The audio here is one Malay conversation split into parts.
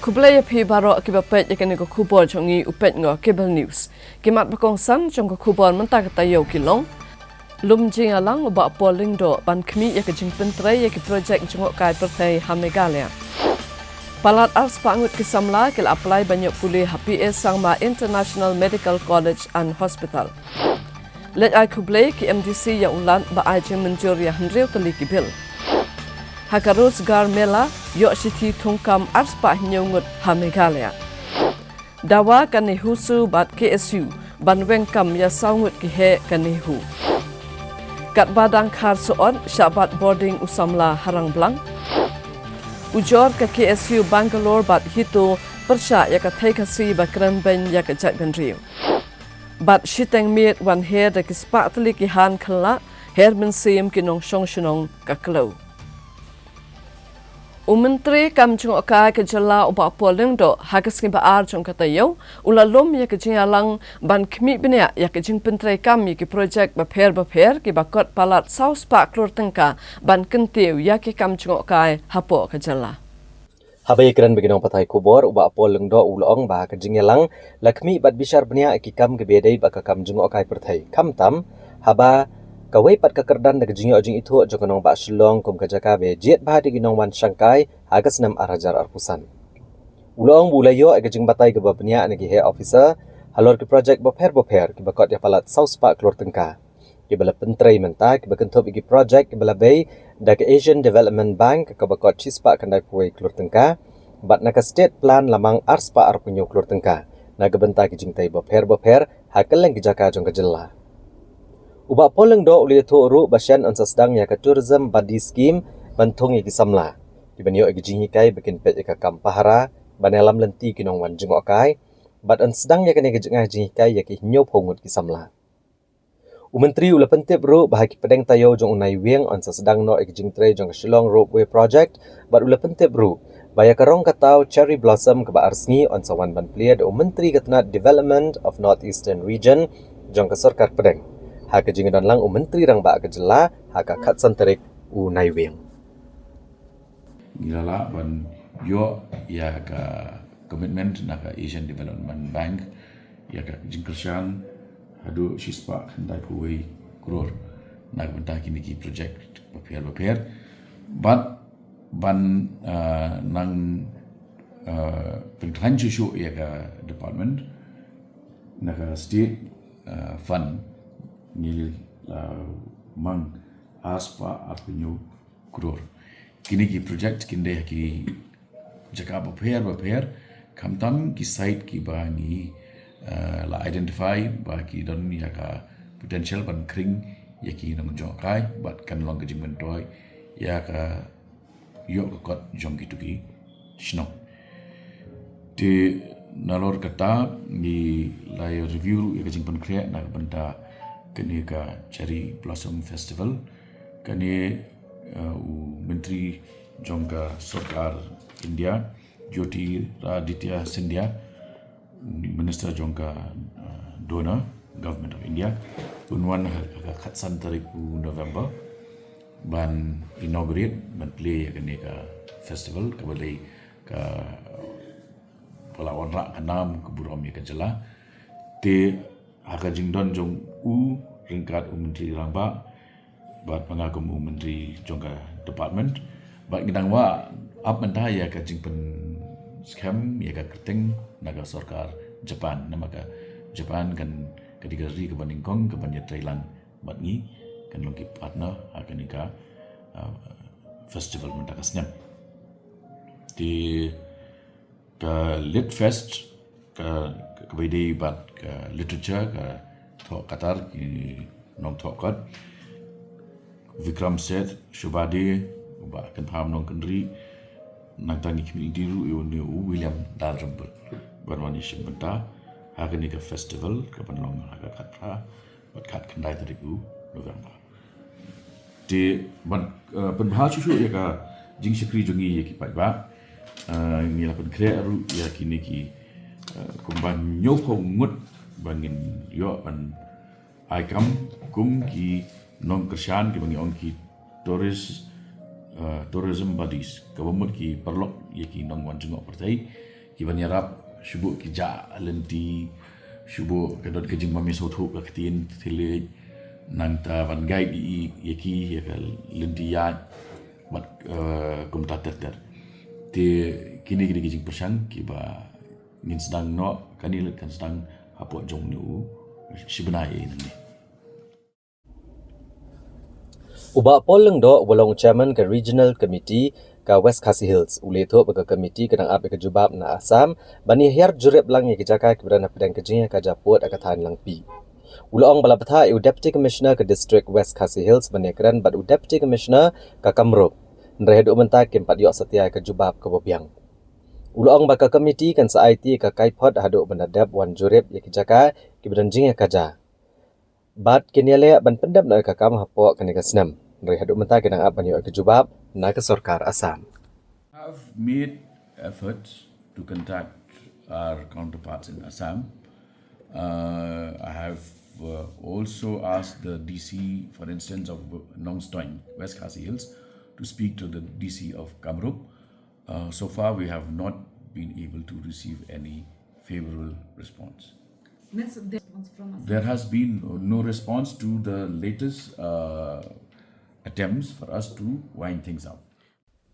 Kublaya pi baro akiba pet yakani ko kubor chongi upet ngo cable news. Kimat bakong san chong ko kubor menta kata yo kilong. Lum jing alang uba polling do ban kmi yak jing pentrai yak project jong kai pertai Hamegalia. Palat arts pangut kisamla kil apply banyak pulih HPS Sangma International Medical College and Hospital. Let ai kublay ki MDC ya ulan ba ai jing menjur ya hendriu teliki bil. Hakarus gar mela yo siti tungkam arspa nyungut Hamegalia. Dawa kani husu bat KSU ban wengkam ya saungut ki he kani hu. Kat badang khar soon syabat boarding usamla harang blang. Ujor ke KSU Bangalore bat hito persya ya ka thai kasi ba kran ben ya ka jat ben riu. Bat shiteng miet wan her de ki spa tli ki han khla her men sim ki nong shong shonong ka klo. Menteri kam jung okai ke jala uba polling do hagas ki baar jung kata yo ulalom ya ke jingalang ban kmi benya ya ke jing pentrai kami ki project ba pher ki bakot palat South Park Lor Tengka ban kentiu ya ke kam jung okai hapo ke jala. Habai kran beginong patai kubor uba polling do ulong ba ke jingalang lakmi bat bishar benya ki kam ke bedai ba ka kam jung okai perthai kam tam haba kawai pat kakerdan da gejingi ojing itu jokonong ba shilong kum kajaka be jet ba di ginong wan Shanghai hagas nam arajar arpusan. Ulong bulayo gejing batai ke babnya anagi he officer halor ke project boper ki bakot ya palat South Park Lor Tengka. Ki bala pentrai menta ki bakentop igi project ki bala bay da ke Asian Development Bank ke bakot chispa kandai puai Lor Tengka bat naka state plan lamang arspa arpunyo Lor Tengka. Naga benta ki jingtai boper hakeleng kijaka jong kejela. Uba polling do uli to ru basyan on sedang ya ka tourism body scheme bantung igi samla. Dibanyo igi jingi kai bikin pet ya ka kampahara banelam lenti kinong wan jengok kai bat on sedang ya ka negi jingi kai ya ki nyop hongut ki samla. Menteri ula pentip ru bahaki pedeng tayo jong unai wieng on sedang no igi jing tre jong Shillong Roadway Project bat ula pentip ru baya karong katau cherry blossom ke ba arsngi on sawan ban pliad menteri katna development of northeastern region jong ka sarkar pedeng. Haka jingan lang menteri rang ba kejela haka khatsan terik unai wing. Gilala ban yo ya ka commitment na ka Asian Development Bank ya ka jingkershan hadu shispa khandai puwei kror na benta kini ki project baper but ban nang pengtran chu ya ka department na ka state fund nil mang aspa arpunyo kror kini ki project kinde ki jaka baper kamtam ki site ki bangi la identify ba ki don ya ka potential ban kring ya ki nang jong kai bat kan long gajing mentoy ya ka yo kot jong ki tuki shno te nalor kata ni la review ya gajing pan kre na benda kini ka Cherry Blossom Festival kini Menteri Jongka Sarkar India Jyoti Raditya Scindia Minister Jongka Donor Government of India unwan khatsan tarik November ban inaugurate ban play kini ka festival kabali ka palawan rak kanam keburom ya kejela te haka jingdon jong ringkat menteri rangba bat pengagum menteri jongka department bat ngidang wa up mentah ya ka jingpen scam ya ka kerteng naga sarkar Japan nama ka Japan kan ketiga ri ke bandingkong ke banyak Thailand bat ngi kan longki partner akan nika festival mentaka senyap di ka lit fest ka kebedai bat ka literature ka thok Qatar ki nong thok kat Vikram Seth Shubadi ba kan tham nong kendri nang tangi community ru ni William Dalrymple barwani shimbenta haga ni ka festival ka panlong haga khatra bat khat khandai tariku November di ban penbahas susu ya ka jing sikri jongi ya ki pai ba ngila pen kre ru ya kini ki kumban nyopo ngut bangin yo an aikam kum ki non kershan ki bangi on ki tourism bodies kabamut ki perlok ye ki non wan jengok partai Iban yarap syubuk kija lenti syubuk kedot kejing mami sotu kaktin tile nang ta van guide yaki yakal lenti ya mat kumta ter te kini kejing persang kiba ngin sedang no kanil kan sedang apa jong nu sebenarnya ini. Uba polling do walong chairman ke regional committee ka West Khasi Hills uleto baka committee kadang ape ke jubab na Assam bani hiar jurep lang ye kejaka keberana pedang kejing ka japot akathan lang pi. Ulong balapatha u deputy commissioner ke district West Khasi Hills bani keran bat u deputy commissioner ka Kamrup. Nrehedu menta kempat yo setia ke jubab ke Bobiang. Ulong baka committee kan sa IT ka kaipot hadu benadap wan jurep ye kejaka keberan jing kaja. Bat kiniale ban pendam na ka kam hapo kan ka snam. Nrehedu menta kadang ap bani yo ke jubab na ke Sarkar Assam. Have made efforts to contact our counterparts in Assam. I have also asked the DC, for instance, of Nongstoin, West Khasi Hills, to speak to the DC of Kamrup. So far, we have not been able to receive any favorable response. There has been no response to the latest attempts for us to wind things up.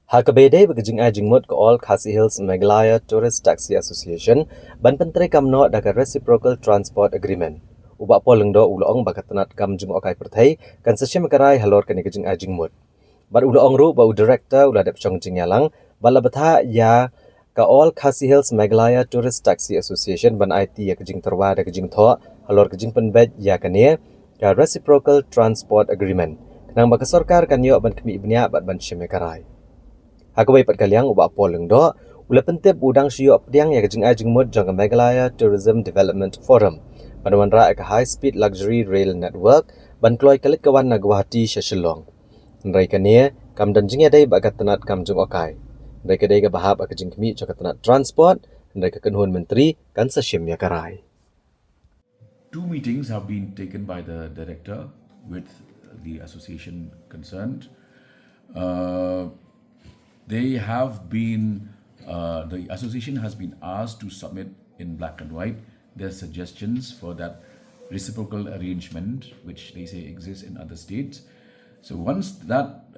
Hakabede begejing ajing mut ke All Khasi Hills Meghalaya Tourist Taxi Association ban pentri kamno daga reciprocal transport agreement. Uba poleng do ulong bakatanat kam jung okai perthai kan sesem karai halor kan gejing ajing mut. Bar ulong ru bau director uladap chong jingyalang bala batha ya ka All Khasi Hills Meghalaya Tourist Taxi Association ban IT ya gejing terwa da gejing tho halor gejing penbet ya kane ka reciprocal transport agreement. Kenang baka sarkar kan yo ban kemi ibnya bat ban sheme karai. Hakabai pat kaliang uba poleng do ula pentep udang siyo pediang ya gejing ajing mud jang Meghalaya Tourism Development Forum padawan ra ka high speed luxury rail network ban kloi kalit kawan na Guwahati Shillong. Nrai kania kam dan jing dai bagat tanat kam jung okai. Nrai kadai ka bahab ak jing kemi jang tanat transport nrai ka kenhun menteri kan sa shim ya karai. 2 meetings have been taken by the director with the association concerned. They have been, the association has been asked to submit in black and white their suggestions for that reciprocal arrangement, which they say exists in other states. So once that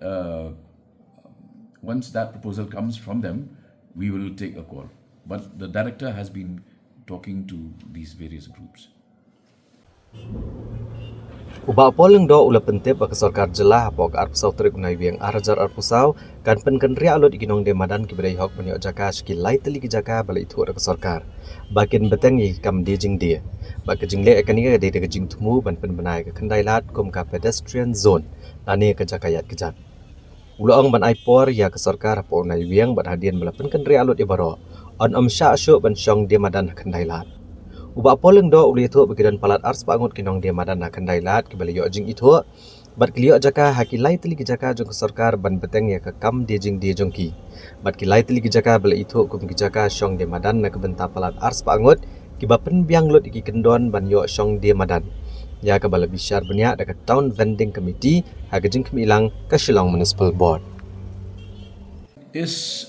proposal comes from them, we will take a call. But the director has been talking to these various groups. Uba poleng do ula pentep baka sarkar jelah pok arp sau trik unai wiang arajar arpusau kan ria alot ikinong de madan ki bedai hok penyo jaka ski lai teli ki jaka balai thu ra sarkar bakin beteng yi kam de jing de bak jing le akani ga de de jing thumu ban pen banai ka khandai lat kom ka pedestrian zone lane ka jaka yat kijat ula ong ban ai por ya ka sarkar po unai wiang bat hadian bala pen ria alot ibaro on sha sho ban shong de madan khandai lat Uba poleng do uli itu begidan palat ars pangut kinong dia madan akan dailat kembali yo jing itu bat kiliyo jaka hakilai teli jaka jong sarkar ban beteng ya ke kam dia jing dia jongki bat kilai teli jaka bela itu kum jaka shong dia madan nak benta palat ars pangut kibapen biang lot iki kendon ban yo shong dia madan ya ke bala bisyar benya dekat town vending committee hagajing kemilang ke Shillong Municipal Board Is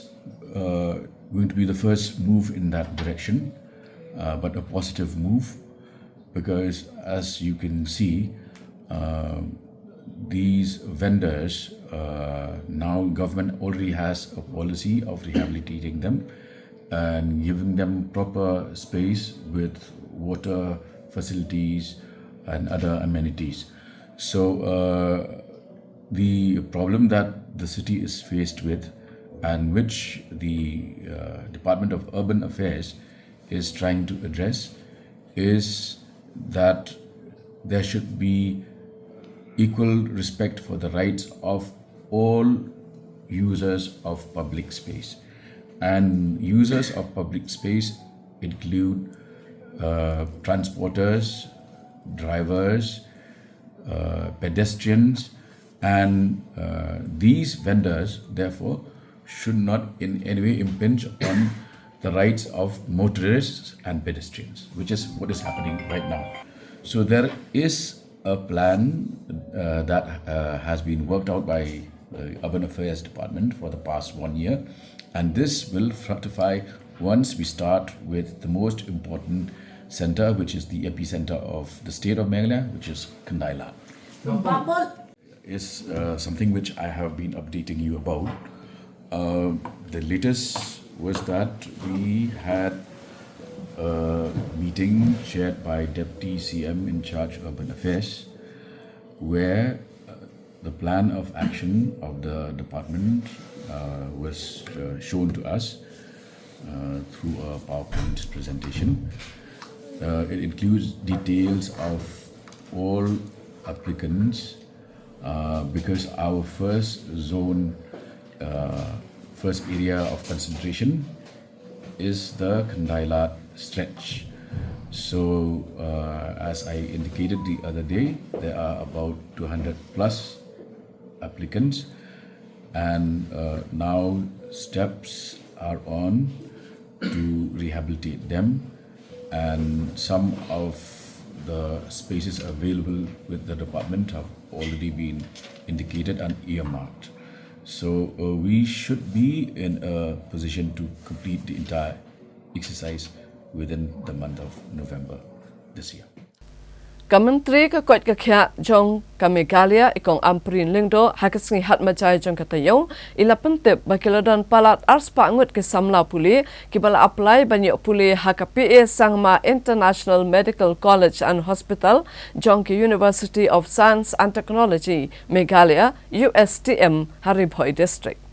going to be the first move in that direction. But a positive move because as you can see these vendors now government already has a policy of rehabilitating them and giving them proper space with water facilities and other amenities. So the problem that the city is faced with and which the Department of Urban Affairs is trying to address is that there should be equal respect for the rights of all users of public space. And users of public space include transporters, drivers, pedestrians, and these vendors therefore should not in any way impinge upon the rights of motorists and pedestrians, which is what is happening right now. So there is a plan that has been worked out by the Urban Affairs Department for the past 1 year, and this will fructify once we start with the most important center, which is the epicenter of the state of Meghalaya, which is Kandailat. Is something which I have been updating you about. The latest was that we had a meeting chaired by Deputy CM in charge of Urban Affairs, where the plan of action of the department was shown to us through a PowerPoint presentation. It includes details of all applicants because our first zone, first area of concentration is the Kandailat stretch. So as I indicated the other day, there are about 200 plus applicants, and now steps are on to rehabilitate them, and some of the spaces available with the department have already been indicated and earmarked. So we should be in a position to complete the entire exercise within the month of November this year. Kementeri Kekuat Kekya Jong Kamigalia ikong Amprin Lingdo hakasngi hat macai jong katayong ila pentip bakiladan palat ars pangut ke samla puli kibala apply banyak puli HKPE Sangma International Medical College and Hospital jong ke University of Science and Technology Meghalaya USTM Haribhoi District.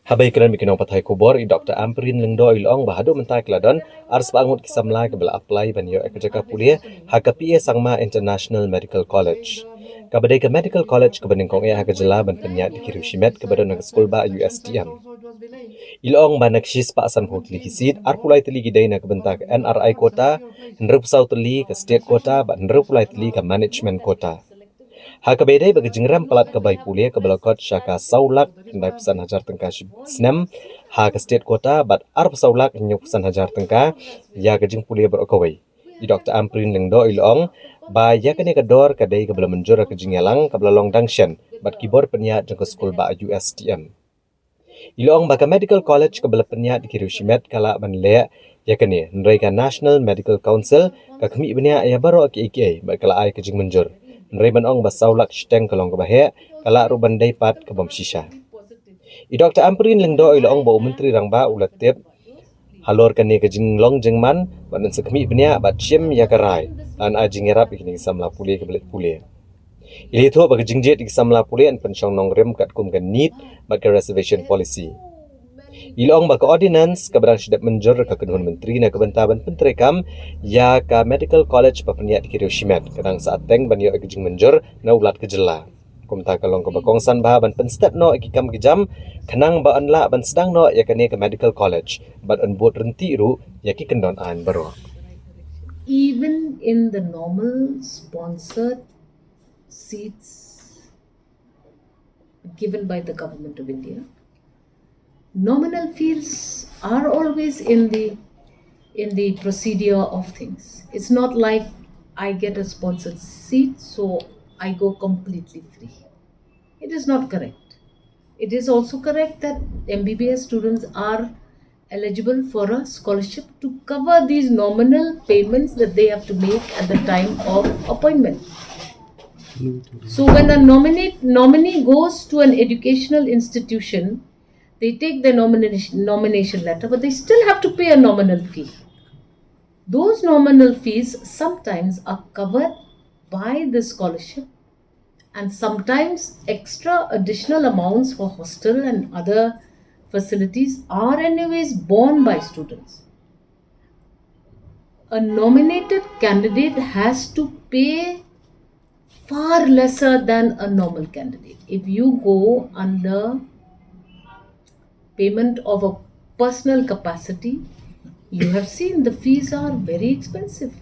Habai keren bikin pathai kubor i Dr. Amprin Lingdo ilong bahadu mentai keladan ars bangut kisamla kebala apply banyo ekjaka pulia HKPE Sangma International Medical College. Kabadai ke Medical College kebeningkong hakajela ban penyat di Kirushimet kebadan ke sekolah ba USTM. Ilong banak shis pa asan hotli kisit arpulai teli gidai na kebentak NRI kota, nrupsau teli ke state kota, ban nrupulai teli ke management kota. Hakabedai bagi jengram pelat kebai pulia ke belakot syaka saulak kendai pesan hajar tengka snem ha ke state kota bat arp saulak nyuk pesan hajar tengka ya ke jeng pulia berokawai. Di Dr. Amprin Lingdo ilong ba ya kene ke dor kadai ke bela menjur ke jengyalang ke bela long dangshan bat kibor penyat jeng ke skul ba USTM. Ilong ba ke Medical College ke bela penyat di Kirushimet kala ban lea ya kene nreka National Medical Council ke kemi benya ya baro ke IKA ba kala ai ke jeng menjur. Nreban ong basaulak shteng kalong kebahe kala ruban daipat ke bom shisha. I Dr. Amprin Lingdo ilong ba menteri rangba ulat tip halor kani ke jing long jengman badan sekemi benya bat chim ya karai an ajing erap ikini samla puli ke belet puli. Ili tu bagi jingjet di samla puli an pensyong nong rem kat kum kan need bat ke reservation policy. Ilong ba ke ordinance ke barang syedap menjur ke kenuhun menteri na kebentaban penterekam ya ke Medical College papeniat di Kirushimet kadang saat teng banyo ke jing menjur na ulat ke jela. Kumta kalong ke bakongsan bah ban penstep no ikikam kejam kenang ba anla ban sedang no ya kene ke Medical College ban an buat renti ru ya ki kendon an baro. Even in the normal sponsored seats given by the government of India, nominal fees are always in the procedure of things. It's not like I get a sponsored seat so I go completely free. It is not correct. It is also correct that MBBS students are eligible for a scholarship to cover these nominal payments that they have to make at the time of appointment. So when a nominee goes to an educational institution, they take their nomination letter, but they still have to pay a nominal fee. Those nominal fees sometimes are covered by the scholarship, and sometimes extra additional amounts for hostel and other facilities are anyways borne by students. A nominated candidate has to pay far lesser than a normal candidate. If you go under payment of a personal capacity, you have seen the fees are very expensive.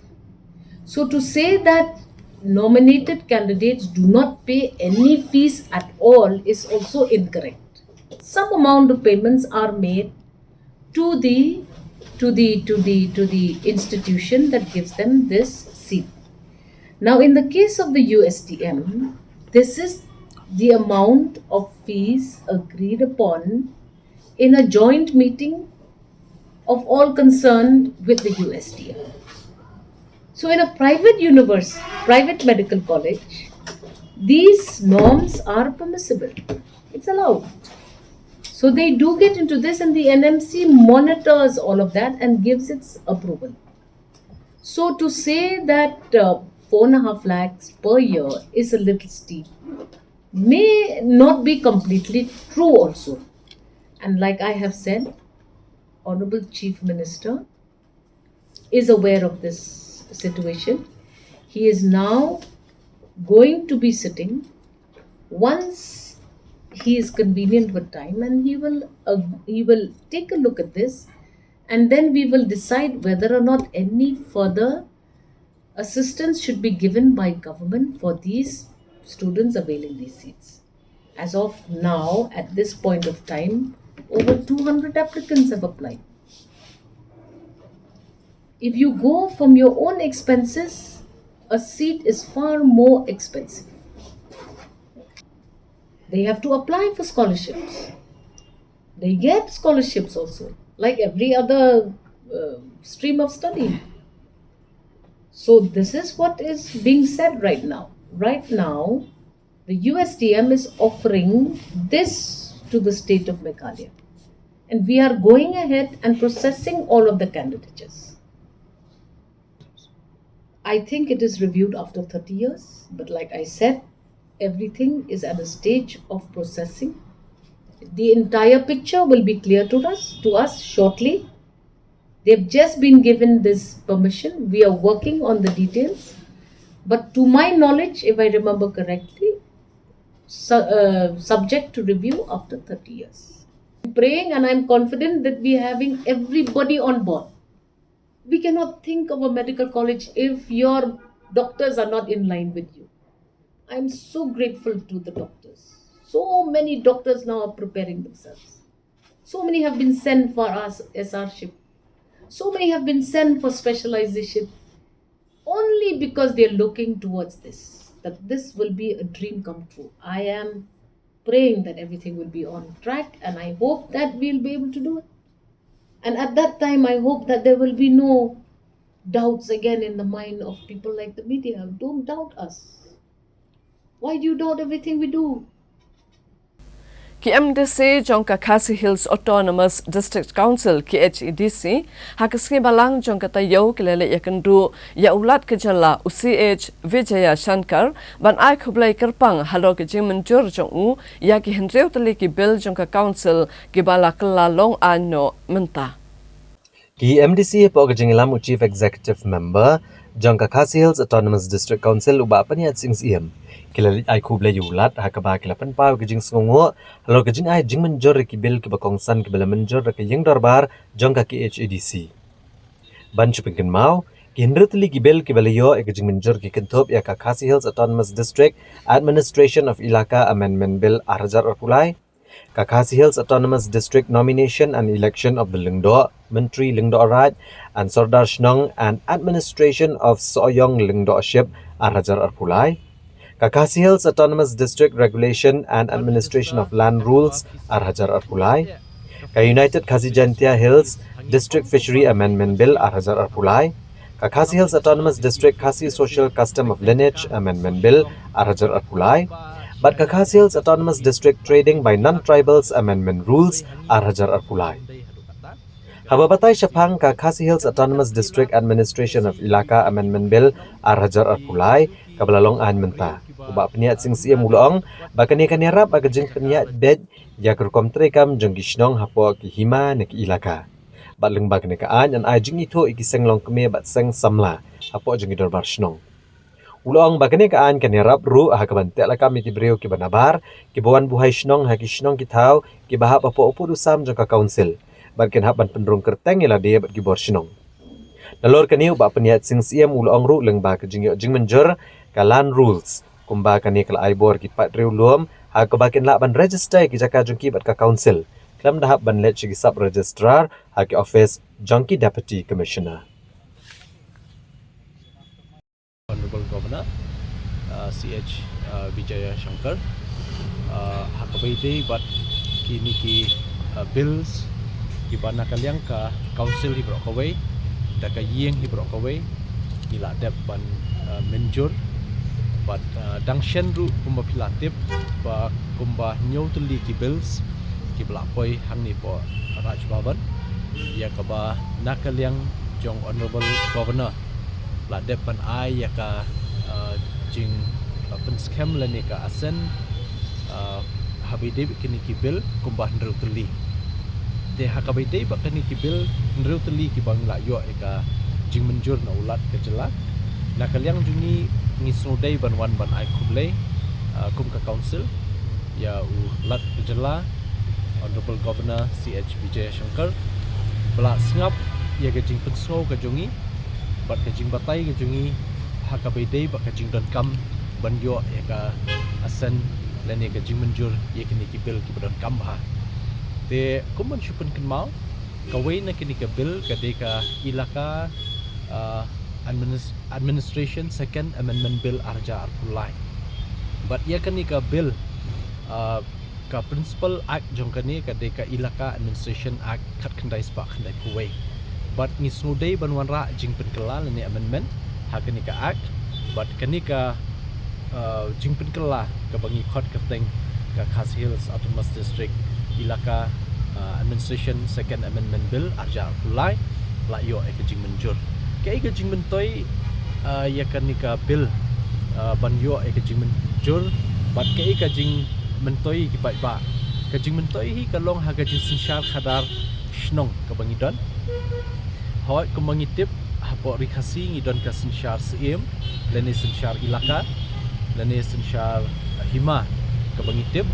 So to say that nominated candidates do not pay any fees at all is also incorrect. Some amount of payments are made to the institution that gives them this seat. Now in the case of the USTM, this is the amount of fees agreed upon in a joint meeting of all concerned with the USDM. So in a private medical college, these norms are permissible. It's allowed. So they do get into this, and the NMC monitors all of that and gives its approval. So to say that 4.5 lakhs per year is a little steep may not be completely true also. And like I have said, Honorable Chief Minister is aware of this situation. He is now going to be sitting once he is convenient with time, and he will take a look at this, and then we will decide whether or not any further assistance should be given by government for these students availing these seats. As of now, at this point of time, over 200 applicants have applied. If you go from your own expenses, a seat is far more expensive. They have to apply for scholarships. They get scholarships also, like every other stream of study. So this is what is being said right now. Right now, the USDM is offering this to the state of Meghalaya. And we are going ahead and processing all of the candidatures. I think it is reviewed after 30 years, but like I said, everything is at a stage of processing. The entire picture will be clear to us shortly. They've just been given this permission. We are working on the details. But to my knowledge, if I remember correctly, subject to review after 30 years. I'm praying, and I'm confident that we are having everybody on board. We cannot think of a medical college if your doctors are not in line with you. I'm so grateful to the doctors. So many doctors now are preparing themselves. So many have been sent for us SRship. So many have been sent for specialization only because they're looking towards this, that this will be a dream come true. I am praying that everything will be on track, and I hope that we'll be able to do it. And at that time, I hope that there will be no doubts again in the mind of people like the media. Don't doubt us. Why do you doubt everything we do? Ki MDC jongka Khasi Hills Autonomous District Council KHEDC hakasngi balang jongka tayo kilele yakandu ya ulat kejala UCH Vijaya Shankar ban ai khublai kerpang halo ke jingmen jor jongu ya ki hendreu tali ki bill jongka council ki bala kala long ano menta ki MDC po kejingilam Chief Executive Member jongka Khasi Hills Autonomous District Council uba paniat sings iem kilali ai khublai yulat hakaba kilapan pau kejing songo halo kejing ai jingmen jor ki bill ki bakongsan ki bala menjor ke yeng darbar jongka KHEDC ban chupingken mau ki hendretli ki bill ki balayo e kejing menjor ki kentop ya ka Khasi Hills Autonomous District Administration of Ilaka Amendment Bill 2010 ka Khasi Hills Autonomous District Nomination and Election of the Lingdo Menteri Lingdo Raj and Sardar Shnong and Administration of Soyong Lingdo Ship 2010 ka Khasi Hills Autonomous District Regulation and Administration of Land Rules 2010 ka United Khasi Jantia Hills District Fishery Amendment Bill 2010 ka Khasi Hills Autonomous District Khasi Social Custom of Lineage Amendment Bill 2010 but ka Khasi Hills Autonomous District Trading by Non-Tribals Amendment Rules 2010 hababatay syapang ka Khasi Hills Autonomous District Administration of Ilaka Amendment Bill 2010 kabalalong an menta uba peniat sing sia mulong bakani kanirap agajing peniat bed ya kerkom trekam jeng gisnong hapo ki hima ne ki ilaka batleng bakani kaan an ajing ito ikiseng long keme bat seng samla hapo jeng idor barsnong ulong bakani kaan kanirap ru hakabante lakam ki breu ki banabar ki bawan buhay snong ha ki snong ki tau ki bahap apo upo dusam jeng ka council barken haban pendrong kerteng ila de bat ki borsnong nalor kani uba peniat sing sia mulong ru leng ba kajing yo jeng menjor kalan rules kumba kani kala aibor ki pat riu luom ha kabakin la ban register ki jaka jungki bat ka council klam dahap ban let chi sub registrar ha ki office junkie deputy commissioner Honorable Governor CH Vijaya Shankar hakabaide bat kini ki bills ki bana kalyangka council hi bro kawai da ka yeng hi bro kawai ila dep ban menjur but dangshen ru kumba pilatip ba kumba nyau tuli ki bills ki blapoi hangni po Raj Bhavan ya ka ba nakaliang jong honorable governor la dep ban ai ya ka jing pen scam lani ka asen habide kini ki bill kumba ndru tuli de hakabide ba kini ki bill ndru tuli ki bang la yo ka jing menjur na ulat ke jelak nakaliang jungi ngisnodai ban wan ban ai kublai kum ka council ya ulat ke jela honorable governor CH Vijaya Shankar bela sengap ya ke jing pensau ka jungi bat ke jing batai ke jungi hakabide ba ke jing don kam ban yo ya ka asen lene ka jing menjur ye kini ki bill ki ban kam ha te kuman shupen kenmal kawai na kini ka bill ka de ka ilaka administration second amendment bill arja arpulai but ia kani ka bill ka principal act jong kani ka de ka ilaka administration act khat khandai spa khandai kuwai but ni snudai banwan ra jing pen kelal ni amendment ha kani ka act but kani ka jing pen kelal ka bangi khot ka teng ka Khas Hills Autonomous District ilaka administration second amendment bill arja arpulai la yo ek jing menjur kai ka jing mentoi ya kan ka bill ban yo ka jing menjur bat kai ka jing mentoi ki bai ba ka jing mentoi hi ka long ha ka jing sinshar khadar shnong ka bangidon hoi ka mangitip ha po rikhasi ngidon ka sinshar sim lene sinshar ilaka lene sinshar hima ka bangitip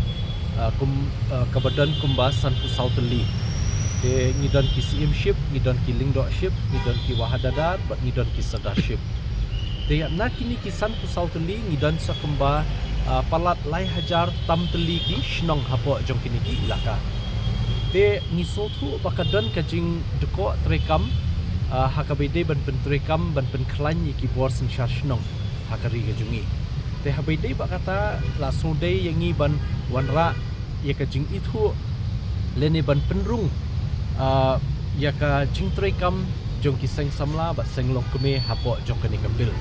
ka badan kumbasan ku sauteli te ngidon ki CM ship ngidon ki lingdo ship ngidon ki wahadadar bat ngidon ki sadar ship te na kini ki san ku sauteli ngidon sa kumba palat lai hajar tam teli ki shnong hapo jong kini ki ilaka te ngisotu bakadon ka jing deko trekam hakabide ban pen trekam ban pen klan ki bor sin shar shnong hakari ka jungi te habide bakata la sodei yangi ban wanra ya ka jing itu lene ban penrung ya ka jing trekam jong ki seng samla ba seng long keme hapo jong kani kambil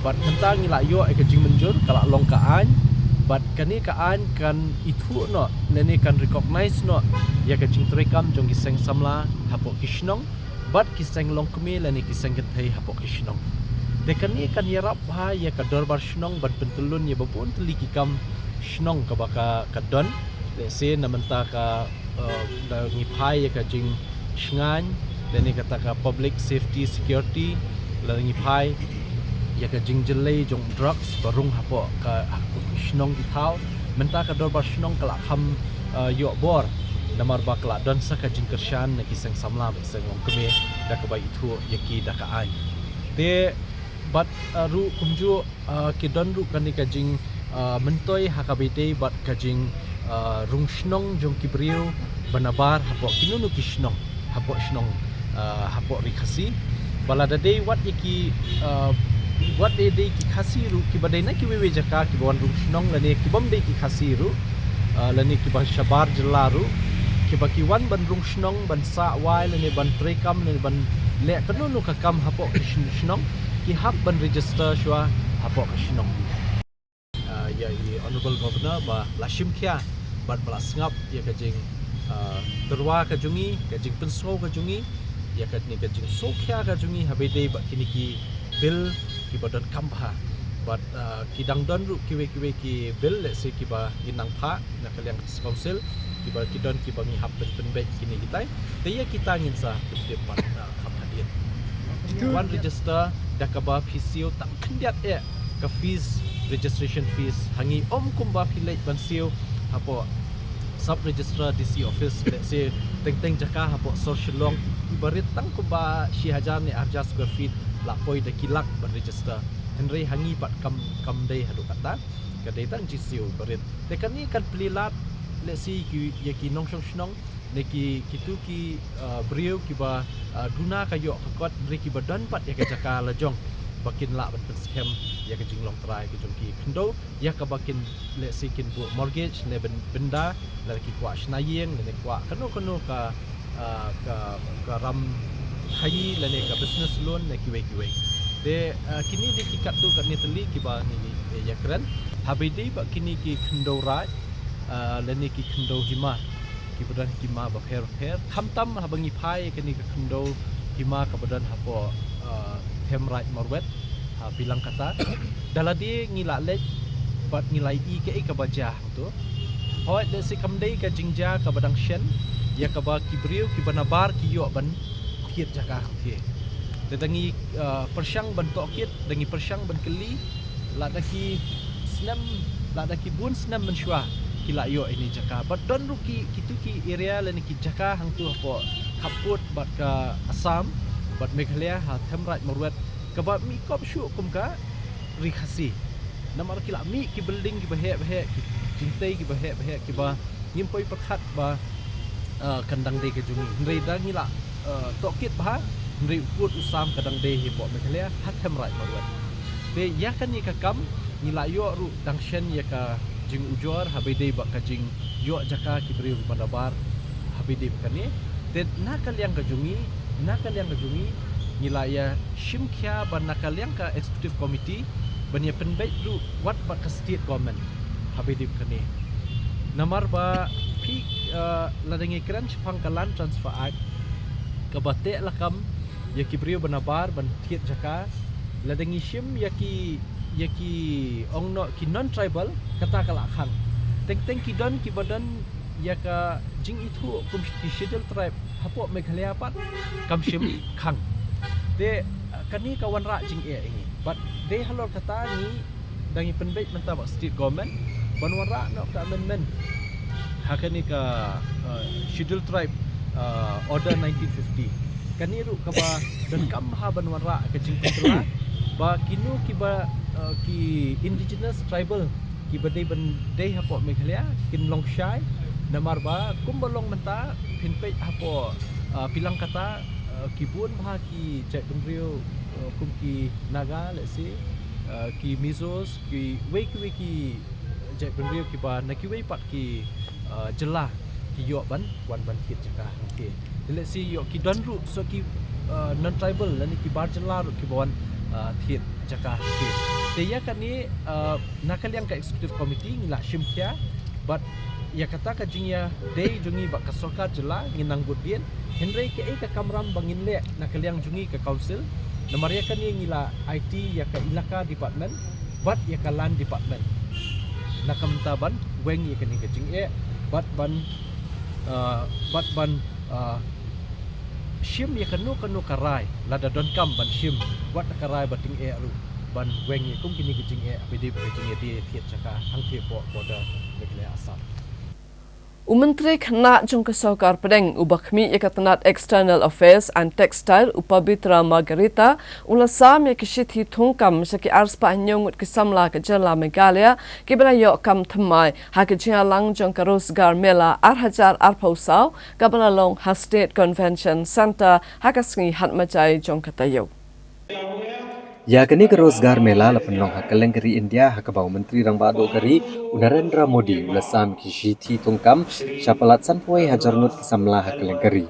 bat mentang ila yo ka jing menjur kala long ka an bat kani ka an kan itu no lene kan recognize no ya ka jing trekam jong ki seng samla hapo kishnong bat ki seng long keme lene ki seng gethai hapo kishnong de kani kan yarap ha ya ka dorbar shnong ban pentulun ya babun teli ki kam shnong ka baka kadon le se namenta ka ngipai ya ka jing shngan dan ni kata ka public safety security la ngipai ya ka jing jelai jong drugs barung hapo ka shnong itau menta ka dor bar shnong kala kham yo bor namar bakla don sa ka jing kershan na kisang samla ba seng ong keme da ka bai itu yaki da ka ai te bat ru kumju ki don ru kan ni ka jing mentoi hakabite bat ka jing rung shnong jong kibriu banabar hapo kinunu kishnong hapo shnong hapo rikhasi balada dei wat iki wat dei ki khasi ru ki badai na ki wewe jaka ki bon rung shnong lane ki bom dei ki khasi ru lane ki ba shabar jelaru ki ba ki wan ban rung shnong ban sa wai lane ban trekam lane ban le kinunu ka kam hapo shnong ki hab ban register shwa hapo shnong ya honorable governor ba lashim khia bat balas ngap ya ka jing terwa ka jungi ka jing penso ka jungi ya ka ni ka jing sokhya ka jungi habede ba kini ki bill ki badan kambha bat ki dangdon ru kiwe ki bill le se ki ba inang pha na kaliang council ki ba ki don ki bangi hap pen be kini kita te ya kita ngin sa depan kham hadin one register dakaba PCO tak kendiat ka fees registration fees hangi om kumba pilai bansio hapo sub registrar DC office let's say teng jaka hapo social long ibarit tang kumba shi hajar ni arja square feet la poi de kilak ban register henry hangi pat kam dei hadu kata ka dei tang jisiu barit te kan ni kan plilat let's see ki yaki nong shnong ne ki kitu ki brio ki ba duna kayo kot ri ki badan pat ya ka jaka lajong bakin la ban scam ya ka jinglong try ki jongki khndo ya ka bakin le sikin bu mortgage ne benda la ki kwa shnayeng ne kwa kano ka ka ram hai lane ka business loan ne kiwe de kini di kikat tu kat Italy kiba ni ya keren habidi ba kini ki khndo raj lane ki khndo hima ki badan hima ba pher khamtam habangi phai kini ka khndo hima ka badan hapo them raj marwet ha bilang kata daladi ngila lek bat ngilai i ka bajah tu hoi de si kamdei ka jingja ka badang shen ya ka ba kibriu ki banabar ki yo ban kiet jaka the de dangi persyang ban tokit dangi persyang ban keli la daki snam la daki bun snam ban shwa ki la yo ini jaka bat don ruki kitu ki area la ni ki jaka hang tu apo khaput bat ka Assam bat Meghalaya ha them raj marwet ka ba mi kop shu kum ka rikhasi namar kila mi ki building ki bahe ki jintai ki bahe ki ba nyimpoi perkhat ba kandang de ke jungi ndrei da ngila tokit ba ndrei ukut usam kadang de hi bo Meghalaya hathem rai marwat de ya kan ni ka kam ngila yo ru dangshen ya ka jing ujor habai de ba ka jing yo jaka ki bri manabar habai de ka ni de nakal yang ka jungi ngila ya shimkhya ba nakal yang ka executive committee bania penbaik du wat ba ka state government habidip kani namar ba pi ladangi kran chpang kalan transfer act ka bate lakam yaki brio banabar ban thiet jaka ladangi shim yaki ongno ki non tribal kata kala khang teng ki don ki badan yaka jing itu kum ki schedule tribe hapo Meghalaya pat kam shim khang de kani kawan ra jing ini but they halor kata ni dangi penbaik mentah state government banwara no ka amendment hakani ka schedule tribe order 1950 kani ru ka ba dan kam ha banwara ka jingpra ba kinu ki ba ki indigenous tribal ki badai bandai hapo Meghalaya kin longshai namar ba kumbalong mentah pinpei hapo pilang kata kibun bha ki jai bendrio kum ki naga let's say ki mizos ki weki jai bendrio ki ba nakiwei pat ki jela ki yo ban wan ban kit jaka okay let's say yo ki don ru so ki non tribal lani ki bar jela ru ki bon thit jaka okay te ya kan ni nakal yang ka executive committee ngila shimkhya but ya kata ka jingya dei jungi ba ka soka jela nginang budien henry ke ka kamram bangin le nakaliang jungi ka council namar ya kan ngila IT ya ka ilaka department but ya ka land department nakamtaban weng ya kan ka jing but ban shim ya kanu karai lada don kam ban shim wat karai bating ru ban weng ya kum kini ka jing apidi ka jing di thiet chaka hang the po border Meghalaya Assam Menteri Khana Jungka Saukar Pedeng Ubakmi Ikatanat External Affairs and Textile Upabitra Margarita ulasam ya kishiti thungkam saki arspa nyongut kisamla ke jela Meghalaya kibra yo kam thamai hakijia lang jongka Rozgar Mela 8000 arpausau kabala long ha State Convention Center hakasngi hatmajai jongka tayo Ya kini ke Rozgar Mela la penlong hakaleng keri India hakabau menteri rang bado keri Narendra Modi ulasam kishiti tungkam syapalat sanpuai hajarnut kisamla hakaleng keri.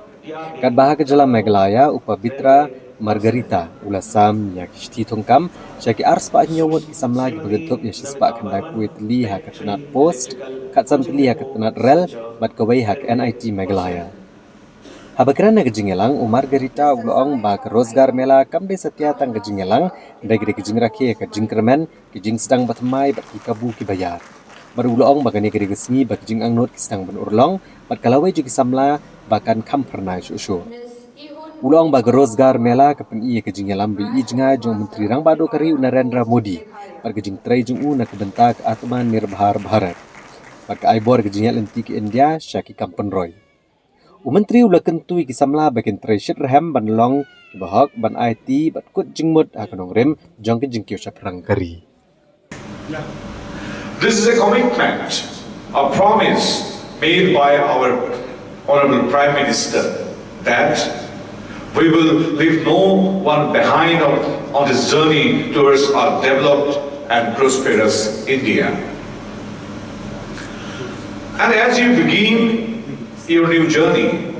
Kat bahag jela Meghalaya Upabitra Margarita ulasam ya kishiti tungkam syaki ars pa nyawut kisamla gibagentup ya sispa kandai puit li hakatanat post kat santli hakatanat rel bat kawai hak NIT Meghalaya. Habakran na kejingelang Margarita uloong ba ke Rozgar Mela kamde setia tang kejingelang bagi kejingrakhe ke jingkermen kejing sedang batmai bat kabu ki bayar. Baru uloong bagani ke resmi bak jing angnut sedang benurlong bat kalawai juga samla bakan kampernai susu. Uloong ba ke Rozgar Mela kapen iya kejingelang bi ijnga jong menteri rang bado kari Narendra Modi bat kejing trai jong na kebentak Atman Nirbhar Bharat. Bat aibor kejingel enti ke India syaki kampen roy. Menteri ula kentui kisamla bakin treasure ham ban long bahak ban IT bat kut jingmut akanong rem jong ke jingkyo saprang kari. This is a commitment, a promise made by our Honorable Prime Minister that we will leave no one behind on this journey towards a developed and prosperous India. And as you begin your new journey,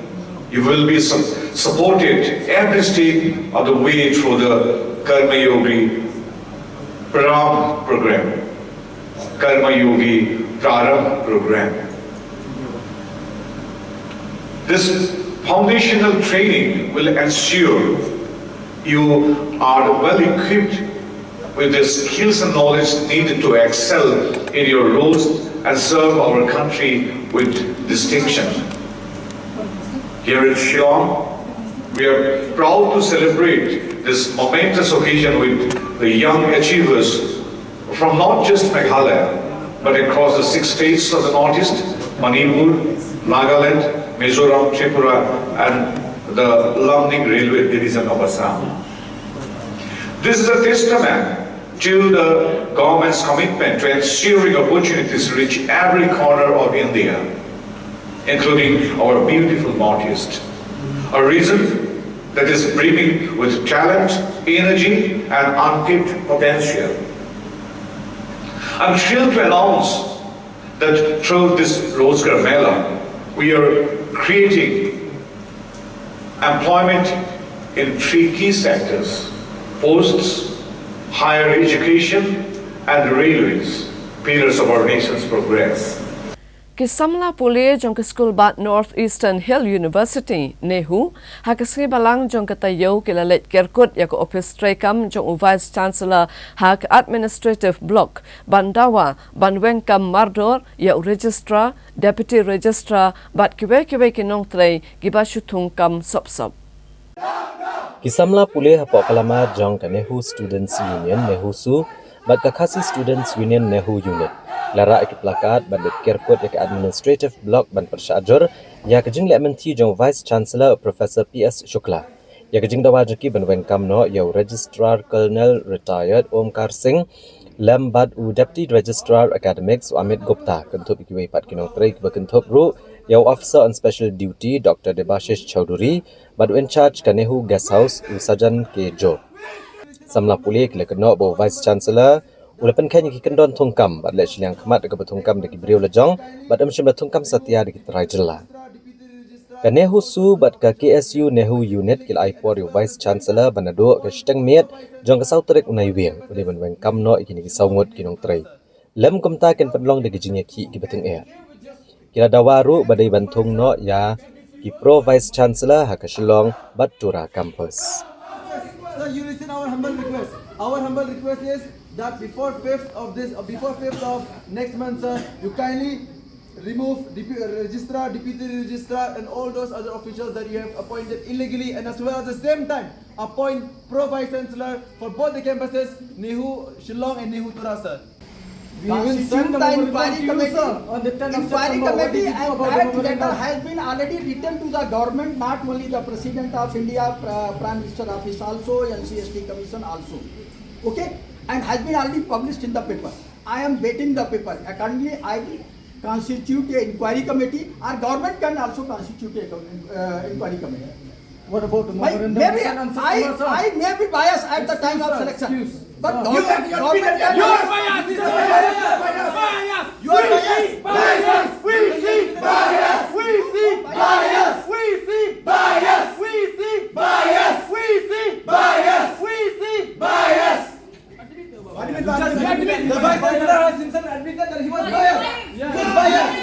You will be supported every step of the way through the Karma Yogi Pranam program. Karma Yogi Pranam program. This foundational training will ensure you are well equipped with the skills and knowledge needed to excel in your roles and serve our country with distinction. Here in Shillong, we are proud to celebrate this momentous occasion with the young achievers from not just Meghalaya, but across the 6 states of the Northeast, Manipur, Nagaland, Mizoram, Tripura, and the Lamning Railway Division of Assam. This is a testament to the government's commitment to ensuring opportunities reach every corner of India, including our beautiful Northeast. A region that is brimming with talent, energy, and untapped potential. I'm thrilled to announce that through this Rozgar Mela, we are creating employment in 3 key sectors: posts, higher education, and railways, pillars of our nation's progress. Kisamla pulih jong ke school bat Northeastern Hill University Nehu hakasri balang jong katayo kilalet kerkut yak office trekam jong vice chancellor hak administrative block Bandawa Banwengkam Mardor ya registrar deputy registrar bat kiwe kinong trei gibashutung kam sop. Kisamla pulih hapo kalama jong ka Nehu Students Union Nehu Su bat kakasi Students Union Nehu Unit. Lara ikut plakat bandit kerkut yak administrative block ban persyajur ya kejing lementi jong vice chancellor Professor PS Shukla. Ya kejing dawal jeki ban wengkam no ya registrar colonel retired Omkar Singh lambat u deputy registrar academics Amit Gupta kentup ikiwe pat kinong trek berkentup ru ya officer on special duty Dr. Debashish Chowdhury badu in charge ka Nehu guest house u Sajan K. Jo. Samla pulih kila kena bo vice chancellor Ulapan kanya kikendon tungkam bat lek siliang kemat dekat betungkam deki beriu lejong bat am shimla tungkam setia deki terai jela. Ka Nehu Su bat ka KSU Nehu Unit kil aipor yu Vice Chancellor banado ke shteng miet jong ka sautrek unai weng uli ban wengkam no ikini ki saungut kinong terai. Lem kumta ken penlong deki jingya ki beteng air. Kila dawaru badai bantung no ya ki Pro Vice Chancellor ha ka Shillong bat Tura campus. Sir, you listen our humble request. Our humble request is that before 5th of next month, sir, you kindly remove registrar, deputy registrar, and all those other officials that you have appointed illegally, and as well at the same time appoint Pro Vice Chancellor for both the campuses, Nehu Shillong and Nehu Tura, sir. We will send the inquiry committee on the 10th inquiry committee, and that letter has been already written to the government, not only the President of India, Prime Minister Office also, NCST Commission also. Okay? And has been already published in the paper. I am waiting the paper. Accordingly, I will constitute an inquiry committee. Our government can also constitute an inquiry committee. What about Maybe I may be biased at the time of selection. But government can... You are biased! You are biased! You are biased! We see bias! We see bias! We see bias! We see bias! We see bias! We see bias! The Vice Chancellor has himself admitted that he was biased. He was biased.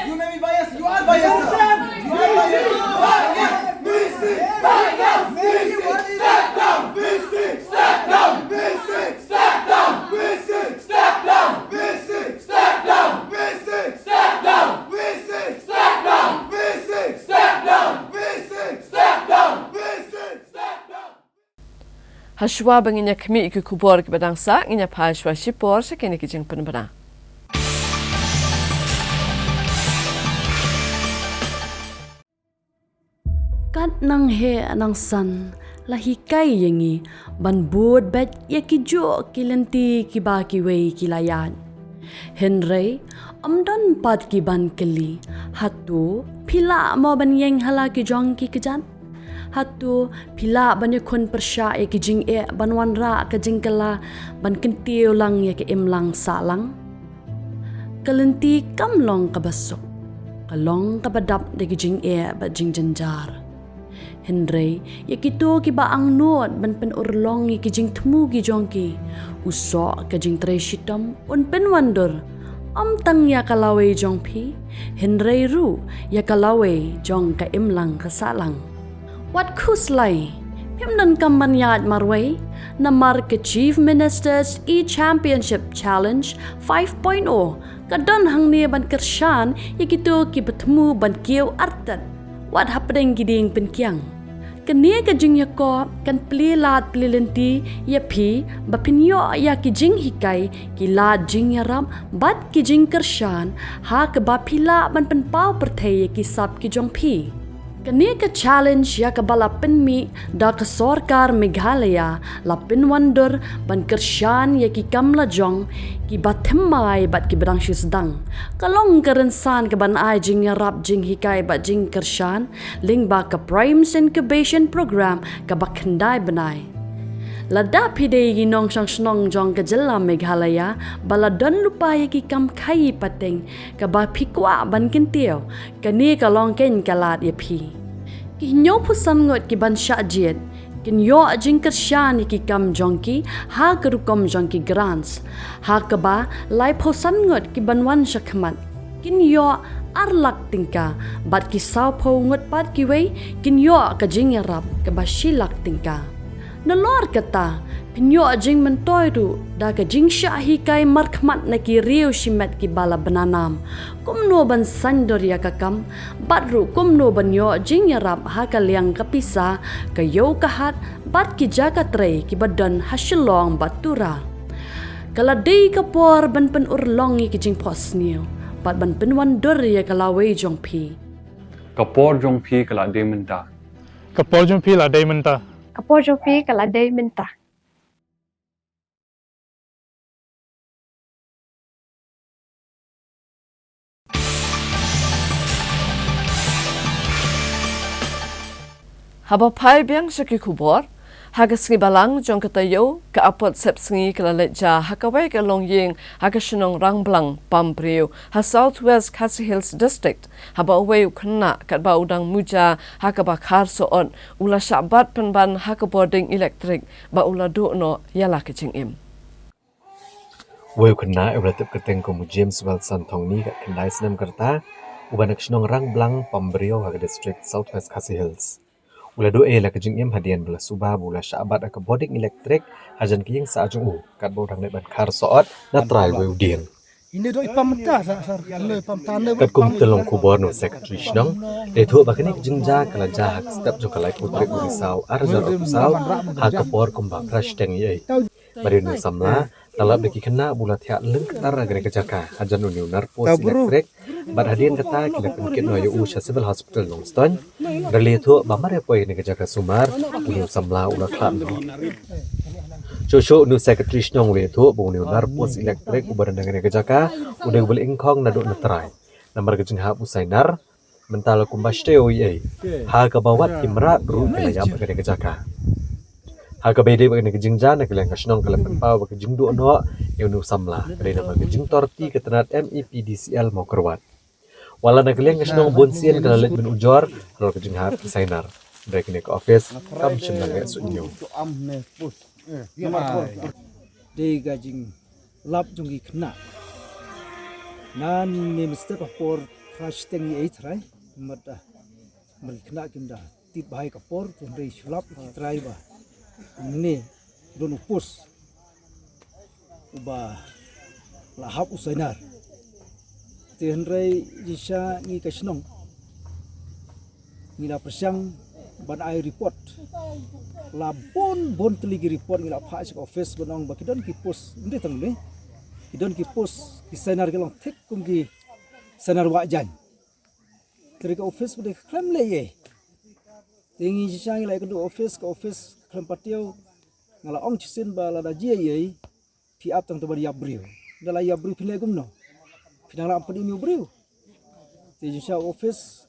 You may be biased. You are biased. You are biased. Step down. Step down. Step down. Step down. Step down. Step down. Step down. Step down. Step down. Hashwa banginya kami iku kubor ke badangsa inya phashwa shipor sakene ki jing penbana. Kat nang he anang san lahi kai yengi ban bud bet yakijo kilenti kiba kiwei kilayan. Henry amdan pat ki ban keli hatu pila mo ban yeng hala ki jong ki kejan. Hatu pila banyak kon persya ya ki jing banwan ra ka jingkala ban kentiu lang ya ki imlang salang. Kelenti kamlong kabasok. kalong kabadap de kijing ba jing janjar. Henry, yakito ki ba ang nuot ban pen urlong kijing temu ki jongki. Usok kijing treshitam un pen wonder. Tang ya kalawe jong pi, Henry ru ya kalawe jong ka imlang kasalang. Wat kuslay, pimnan kamanyat marway, na mark Chief Minister's E-Championship Challenge 5.0, kadon hang niya ban kersyan, yakito ki betemu ban kiyo artat. Wat hapdeng giding penkyang. Kania kajing yako kan plilat plilenti ya pi bapinyo ya kijing hikai kilat jing yaram bat kijing kersyan ha ke bapila ban penpau perthai ya kisap kijong pi. Kania ka challenge ya ke bala penmi da ke sorkar Meghalaya la pinwandur ban kersyan ya ki kamla jong ki bathemai bat ki berang sedang. Kalong kerensan ke ban ai jing yarap jing hikai bat jing kersyan ling ba ke Primes Incubation Program ke bakhendai benai. Lada pidei ginong sang snong jong ke jela Meghalaya bala don lupa ya ki kam khai pateng ke ba pikwa ban kintiau kani kalong ken kalat ya pi. Ki nyo pusan ngot ki ban syajiet kin yo jing kersyan ki kam jongki ha kerukom jongki grants ha ke ba lai pusan ngot ki ban wan syakmat kin yo arlak tingka bat ki sau po ngot pat ki wei kin yo ka jing yarap ke ba shilak tingka. Nelor kata, pinyo jing mentoy tu, da ka jing syahi kai markmat na ki riu shimet ki bala benanam. Kumno ban sandor ya kakam, batru kumno ban yo jing yarap ha ka liang kapisa, ka yo kahat, bat ki jaga trei ki badan hasilong batura. Kala day kapor ban pen urlongi ki jing pos niyo, bat ban pen wandor ya kalawe jong pi. Kapor jong pi kala day menta. Kapor jong pi la day menta. Kapor Jopi Kaladay Minta. Haba pai biang syaki kubor, haga sengi balang jong katayo, ka apot sep sengi kalalet ja, hakawai ka long ying, haga shenong rang blang, pambriu, ha Southwest Khasi Hills District, haba away ukna, kat ba udang muja, haka ba kar soon, ula syabat penban haka boarding elektrik, ba ula du'no, yala kecing im. Way ukna, ewalatip keteng ko mu James Wilson tong ni kat kendai senam kerta, ubanak shenong rang blang, pambriu, haga district Southwest Khasi Hills. Ula doe la kejing im hadian bela subah bula syabat ak boarding elektrik hajan kiyeng sa ajung kat bo dang ban kar soot na trai we udien Ini do ipam menta sa le pam tane. kat kum telong kubor no secretary shnong de thu bakani kejing ja kala ja hak step jo kalai putri urisau arja usau hak kapor kum ba crash teng ye bari no samla talab deki kena bula thia leng tar agre kejaka hajan unu narpos elektrik bad hadian kata kila penkin no yu usha civil hospital longston rale thu bamare poi ne kejaka sumar unu samla ula klam Jojo nu secretary snong le thu bu nu narpos elektrik ubaran dengan kejaka udah beli ingkong na do na try namar kejing ha usainar mental kumbaste oye ha ka bawat kimra ru kala yap ka kejaka ha ka bede ba ne kejing jana kala snong kala pau ba kejing do no yu nu samla kala na kejing torti ketenat MEPDCL mau kerwat wala na kala snong bonsian kala let ben ujor ro kejing ha usainar break ne ka office kam chenang ya sunyo Day gajing lap jungi kena. Nan ni mesti kapor crash tengi eight right. Mata mel kena kinda tit bahai kapor tu day sulap try ba. Ni don upus. Uba lahap usainar. Tihenrai jisha ni kasnong. Ni la persiang ban ai report la bon teligi report ngila phas office banong ba kidon ki post ndi tang ni kidon ki post ki senar gelong thek kum ki senar wajan tri ka office bude klam le ye tingi jisang la ko office ka office klam patio ngala ong chisin ba la da je ye pi ap tang to bari yabriu dala yabriu pile gumno pinang la ampadi mi briu ti jisa office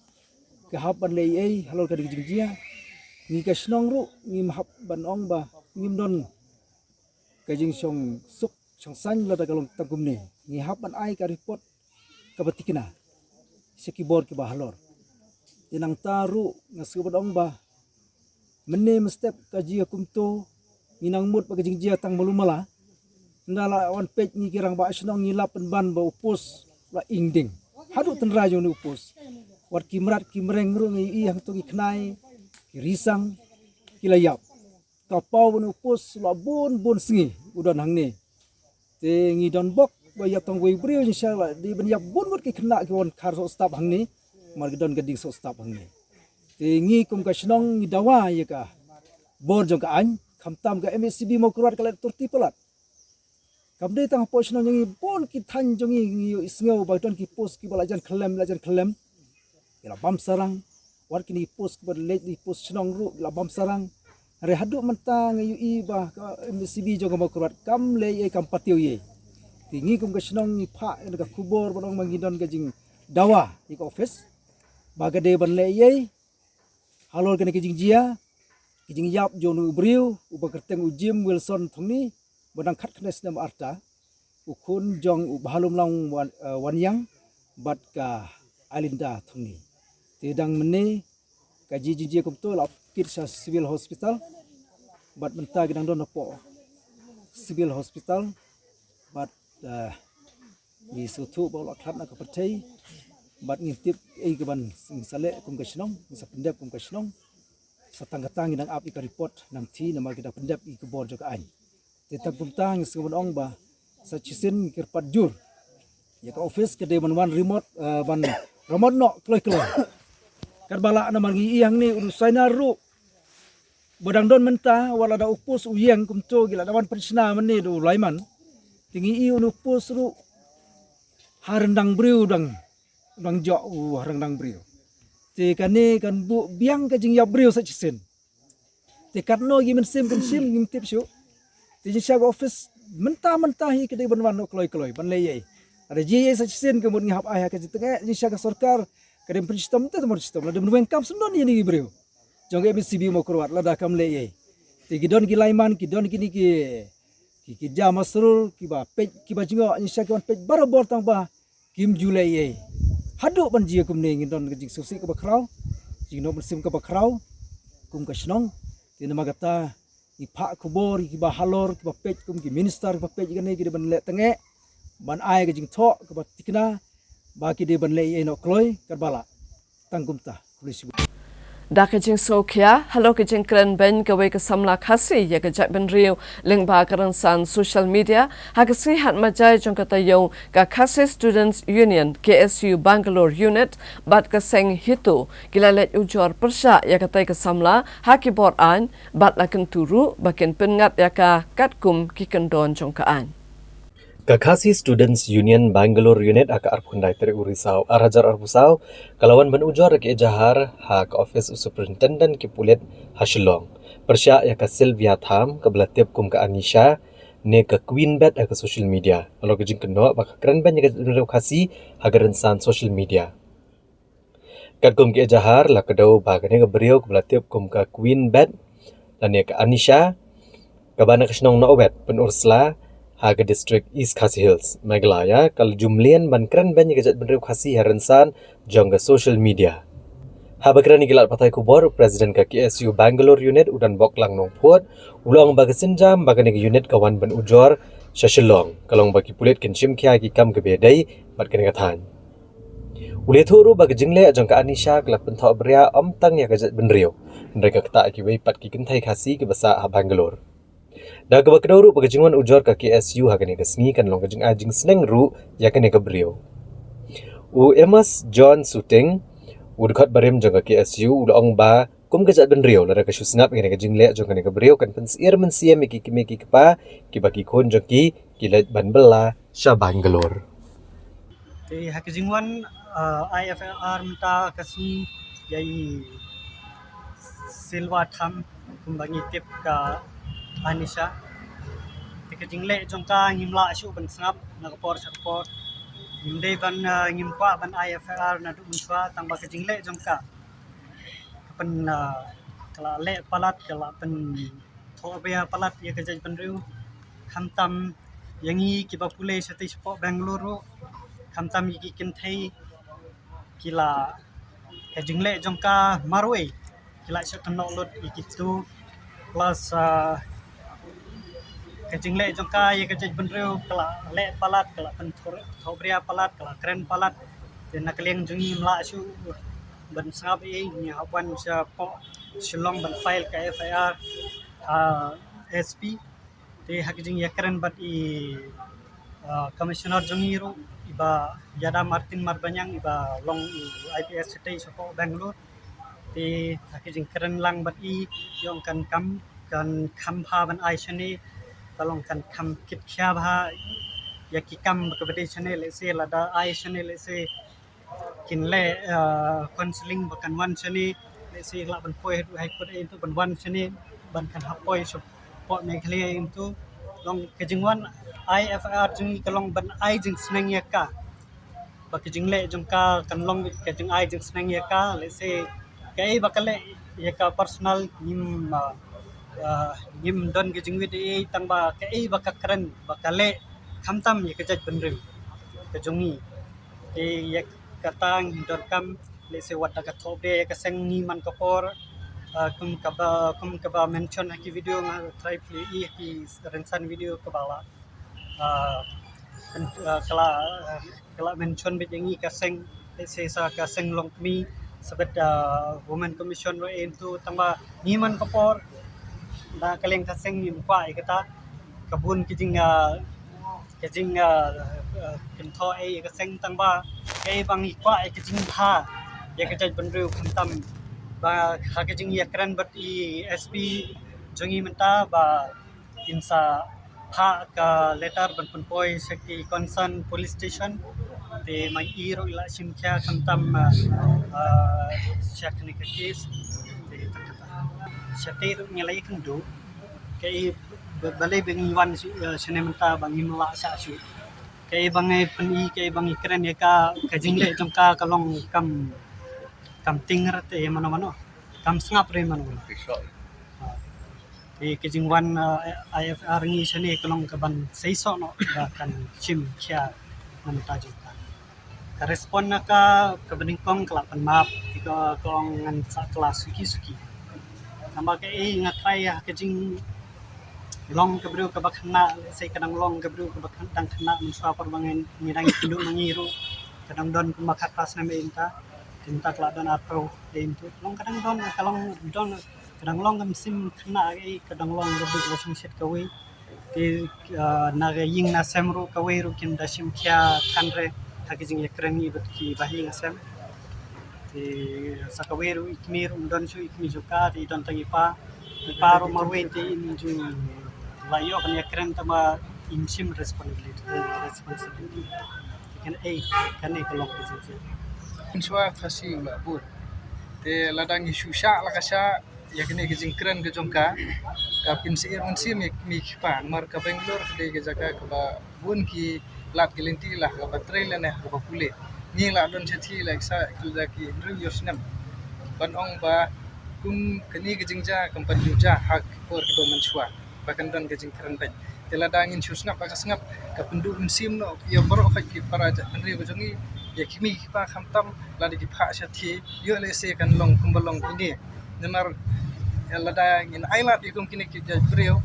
ke hapan le ye halol ka dijingjia ni ka snong ru ni mahap ban ong ba nim don ka jing song suk song san la da kalong tangkum ni hap ban ai ka report ka batikina sekibor ki bahalor inang taru ngasubadong ba mene mestep kaji akumto inang mut bagajing jia tang malumala ndala wan pej ni kirang ba asnong ngilap ban ba upos la ingding hadu tenrajo ni upos wat kimrat kimreng ru ngi hang tu iknai risang kilayap kapau ni upos la bon singi udan hang ni te ngi don bok ba yap tong wei brio ni sha di ban yap bon wat ki khna ki won khar so stap hang ni mar don gading so stap hang ni te ngi kum ka snong ngi dawa ye ka bor jong ka an khamtam ka MSCB mo kurat kala turti pelat kamde tang po snong ngi bon ki than jong ngi isngeu ba don ki pos ki balajan khlem ila bam sarang war kini pos ki lej di pos snong ru ila bam sarang re hadu mentang ngi ui ba ka MSCB jong mo kurat kam le ye kam patiu ye tingi kum ka snong ni pha ka kubor bodong mangidon ka jing dawa i ka office bagade ban le ye halol kene kijing jia kijing yap jonu briu ubakerteng ujim Wilson thongni bodang khat khnes nam arta ukun jong ubalum long wanyang bat ka alinda thongni tidang mene ka jiji kum to la kirsa civil hospital bat menta gidang don po civil hospital bat ni sutu bolak khat na ka pertai bat ngintip ke ban sale kum ka snong sa pendap kum ka snong satang-katang nang api ka report nang thi nama kita pendap i ke bor joka an tetap kumtang sebon ong ba sa chisin kirpat jur ya ka office ke de ban wan remote remote no kloi karbala na mangi iyang ni urusana ru bodang don menta wala da upus uyang kumto gila dawan persna meni do laiman tingi i upus ru harendang briu dang jo harendang briu te kane kan bu biang ka jing ya briu sa chisen te karno gi men sim gim tip shu te jisha office menta hi ke de ban wan no kloi ban le ye ada ji sa chisen ke mun ngap ai ka jitenge jisha ka sarkar kadem pristom te mor sistem la dem wen kam sundon ni briu jong MSCB mo kurwat la da kam le ye te gidon gi laiman gidon kini ki ja masrul ki ba pej ki ba jingo jisha ki wan pej barabor tang ba kim jule ye hadu ban jia kum ne ngidon ke jing susi ke bakrau jing no sim ke bakrau kum ka snong tin magata i pha kubor ki ba halor ki ba pej kum ki minister ki ba pej gane ki ban le tenge ban ai ke jing tho ke ba tikna ba ki de ban le ye no kloi karbala tangkum ta polisi Daka jing sokia, halo ke jing kren ben kawe ke samla khasi ya ke jat ben riu ling ba karan san social media ha ke si hat majai jong kata yo ka khasi Students Union KSU Bangalore unit bat ke seng hitu kilalet ujor persya ya kata ke samla ha ki bor an bat la ken turu baken pengat ya ka katkum ki kendon jong ka an Kakasi Students Union Bangalore Unit aka arpundai teri urisau arajar arbusau kalawan ban ujor ke jahar ha ka office superintendent ki pulet Hashilong persya ya ka Sylvia Tham ka belatip kum ka Anisha ne ka Queen Bet aka social media alo ke jing keno baka keren ban ya ka khasi hagaran san social media kat kum ke jahar la ka dau ba ne ka brio ka belatip kum ka Queen Bet la ne ka Anisha ka bana ka snong no wet pen ursla Haga District East Khasi Hills, Meghalaya, kal jumlian ban keren ban yang benrew khasi haransan jongga social media. Habakran igilat patai kubor Presiden ka KSU Bangalore Unit udan bok lang nong puat, ulong baga sinjam baga nega unit kawan ban ujor Shashilong, kalong bagi pulit kenshim kia ki kam kebedai bat kenegatan. Ule thuru baga jingle ajong ka Anisha kelak pentok beria tang ya kajat benrew, mereka kata akiwai pat ki kentai khasi ke basa Bangalore. Da ka bakdauru pagajingwan ujor ka KSU hagani ka sngi kan long kajing ajing sneng ru yakane ka brio. U Emas John Suting udkhat barem jaga KSU ulong ba kum kajat ben rio lara ka susnap ngene ka jingle jong ka brio kan pensir men siam ki pa ki baki khon joki kilat ban bela sha Bangalore. Te hakajingwan IFR mta kasni yai Silva Tham kumbangi tip ka Anisha tika jingle jongka ngimla asu ban snap nakapor sakpor ngimdei ban ngimpa ban IFR na du munswa tangba ka jingle jongka kapan kala le palat kala pen thobea palat ya ka jaj panriu khamtam yangi ki bapule sati sport Bangalore khamtam yi ki kenthai kila kajingle jongka marwe kila sekenok lot ikitu plus kajingle jongka ye kajaj benreu kala le palat kala pentor thobria palat kala kren palat dan nakaliang jungi mla su ban sangap ni hawan sa po silong ban file ka FIR SP te hakijing yakran bat i commissioner jungiru iba Yada Martin Marbanyang iba long IPS City Sopo Bangalore te hakijing keren lang bat i yong kan kam pha ban ai chane kalong kan kam kit kya bha yaki kam bakabade chane le se lada ai chane le se kinle counseling bakan wan chane le se la ban poi hai ko itu ban wan chane ban kan hapoi so po me khle itu long kejingwan IFR jing kalong ban ai jing sneng yaka bakijing le jongka kan long kejing ai jing sneng yaka le se kai bakale yaka personal nim don kejing widi tangba kai bakakren bakale khamtam yakajat benru kejongi te yak katang don kam le se wata ka thobe ka seng ni man kapor kum kaba mention haki video nga try play i haki rensan video ke bawah kala mention bet yangi kaseng sesa kaseng long mi sebet women commission ro itu tamba niman kapor da kaleng kaseng ni mpa ikata kabun kijing kentho kaseng tamba kai bang ikwa kijing tha ya kajaj benru khamtam ba hakijing yakran bat i SP jongi menta ba insa pha ka letter ban poi sekti concern police station te mai iro ila simkya kamtam syakni ka case te takata syate ngelai kendu kai balai bengi wan sinementa bangi mala sa su kai bangai peni kai bangi keren ya ka kajingle jongka kalong kam tingrat te mano kam sngap re mano kejingwan IFR ni sini kelong kaban seiso no kan chim kya namta jita ka respon naka kabiningkong kelapan map tiga kong ngan sa kelas suki tambah ke ngatrai ya kejing long kabru kabakna sei kadang long kabru kabakna kena mensua perbangan nirang pindu mangiru kadang don kumakat pas name inta tinta keladon apro itu long kadang don kalong don kadang long sim kena kadang long lebih langsung set kawe ti naga ying na semru kawe ru kin dasim kya kanre hakijing yakrani bet ki bahi ngasem ti sakawe ru ikmir undon su ikmi juga ti don tangi paro marwe ti inju layo kan yakren tama imsim responsibility kan kalong ki inswa khasi la bud te ladang isu sya la kasya yakni kejingkran ke jongka ka pinseir mensim mi kipan mar ka Bangalore de ke jaga ka bun ki lat gelenti lah ka trail ne ka pule ni la don sethi la sa kulda ki ru yosnam ban ong ba kum keni kejingja kampan juja hak por ke do menswa bahkan don kejingkran ban te ladang in susnap ka sngap ka pendu mensim no ya baro fak ki para penri ko jongi ya kimi kipa khamtam la de ki pha sethi yo le se kan long kumbalong ini nemar lada ngin ailat ikum kini kijaj brio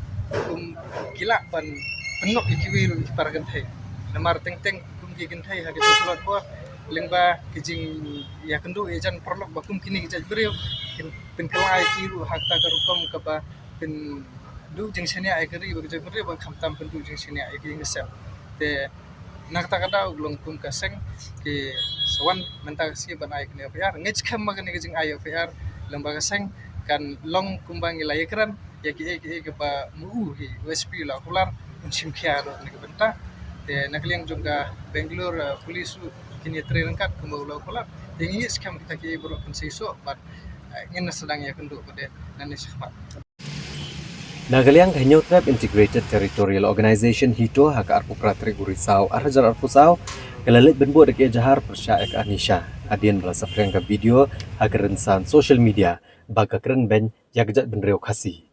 kum gila ban pengok ikiwiru paragan thai namar teng kum gigen thai ha kijing slot bo lengba kijing ya kendu ejan perlok bakum kini kijaj brio kin pengkelai kiru hakta karukom kaba pen du jing senia agri ba kijaj brio ba khamtam pen du jing senia agri ngesem te nakta kada ulong kum kaseng ke sawan menta si ban ai kini FIR ngej kham ma kini kijing ai FIR lembaga seng kan long kumbang ilai kran ya ki ke ba mu hi USP la kular unsim khia ro ne benta te nakliang juga Bangalore police kini train kat kumau la kular dengi skam kita ki bro kan seiso but ngin sedang ya kendu pada nan sifat Nagaliang Ganyo Tribe Integrated Territorial Organization hito haka arpu pratri gurisau arhajar arpu sau kelalit benbo dek jahar persya ek anisha adien bala sapreng ka video agar rensan social media baga keren ben yagjat benreo khasi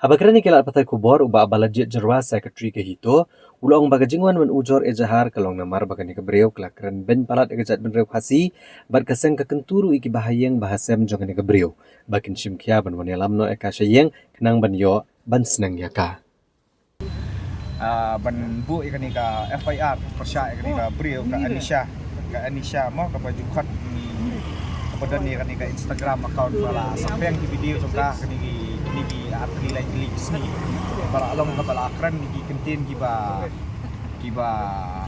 Habakran ni kelat patai kubor uba balajit jerwa secretary ke hito ulong bagajingwan men ujor ejahar kalong namar bagani ke breu kelakran ben palat egajat ben reu khasi bat keseng ke kenturu iki bahayeng bahasem jongani ke breu bakin simkia ben wani lamno eka syeng kenang ben yo ban senang yaka ban bu ikan ni ka FIR persya ikan ni ka breu ka Anisha mo ka baju khot ni kemudian ni kan ni ka Instagram account bala sampai yang di video jongka ni atli lain kali sini bala along ka bala akran ni kentin kiba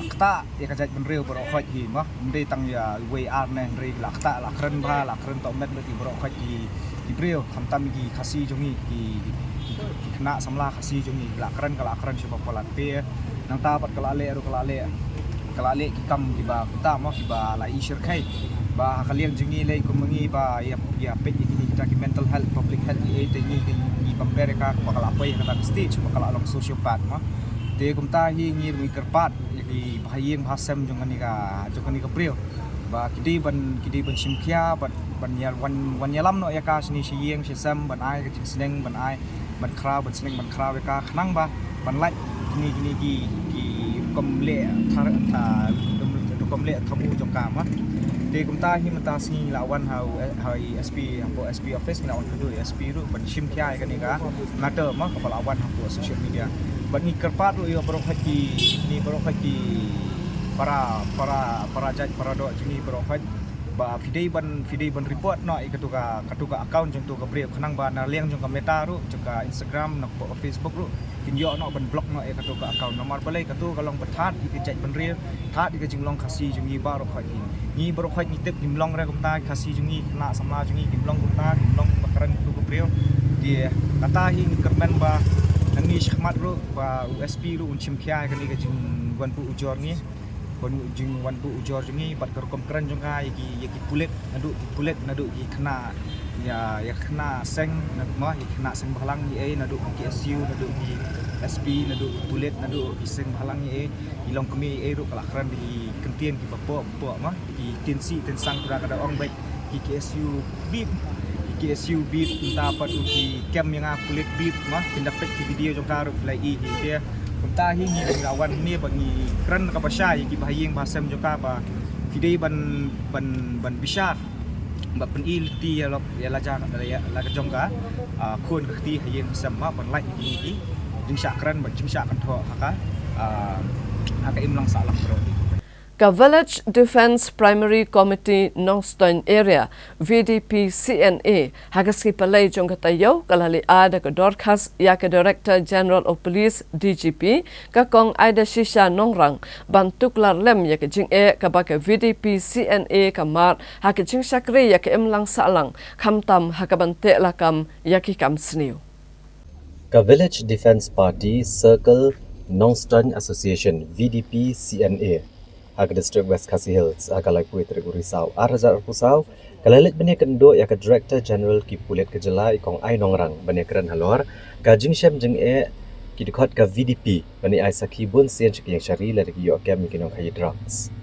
kta ya ka jaj benreu bro khoj hi mah mendai tang ya way ar ne rei la kta la kren ba la kren to met ti bro khoj ki breu kham tam ki khasi jongi ki kena samla khasi jongi la kren siapa pola pe nang ta pat kala le ki kam kiba kta mah kiba la ishir khai ba kalian jengi lai kumengi ba ya page ini kita ki mental health public health ni tengi compare ka bakal apa yang kata stage bakal along sociopath mah te kumta hi ngir mi kerpat ki bahayeng bahasem jongan ni ka breu ba kidi ban simkia ban yalam no ya ka sini sieng sesam ban ai ka seneng ban ai ban kra ban seneng ban kra ka khnang ba ban lai gini ki komle thar komle thamu jongka mah te kumta hi mata sini lawan hai SP office ni lawan kedua SP ru ban simkia kan ni ka matter mah kepala lawan hapo social media ban ni kerpat ru yo berokati para jaj para do jini berokat ba fidei ban report no ikatuka account jong tu ka breu khnang ba na leng jong ka meta ru jong ka Instagram no Facebook ru kinyo no ban block no ikatuka account nomor balai katu kalong bethat ikajaj ban real that ikajinglong khasi jong ba rokat ni berokat ni tip dimlong ra kumta khasi jong kena samla jong dimlong kumta dimlong bakaran tu ka breu dia kata hi kermen ba nang ni shmat ru ba USP ru unchim khia kan ni kajing wan pu ujor ni wan pu ujor ni bat kerkom keren jong ka yaki pulet nadu ki kena ya kena seng ma kena seng balang ni nadu ki SU nadu ki SP nadu pulet nadu ki seng balang ni ilong kami ru kala keren di kentien ki bapo ma ki tensang kada ong baik ki KSU bib KSU bib dapat ki kem yang pulet bib ma pindapat ki video jong ka ru lai dia kumta hi ni lawan ni bagi keren ka pasya ki bahayeng bahasem joka ba fidei ban bishar ba pen ilti ya la jongka khun khti hayeng sama ban lai ki jingsha keren ba jingsha kan tho aka imlang salah pro Ka Village Defence Primary Committee Nongstoin Area VDP CNA hagaski palai jong katayo kalali ada ka Dorcas ya ka Director General of Police DGP ka kong Aida Shisha Nongrang bantuk lar lem ya ka jing ka ba ka VDP CNA kamar ha ka jing sakre ya ka imlang salang khamtam ha ka bante lakam ya ki kam sniu Ka Village Defence Party Circle Nongstoin Association VDP CNA Aga District West Khasi Hills aga lai pui Terik Risau Arja Pusau kalalit bani kendo ya ka Director General ki Pulet ke Jelai kong ai nongrang bani keren halor ka jingshem jeng ki dikot ka VDP bani ai sakhi bun sien chiki yang syari la ki yo kem ki nong khai drugs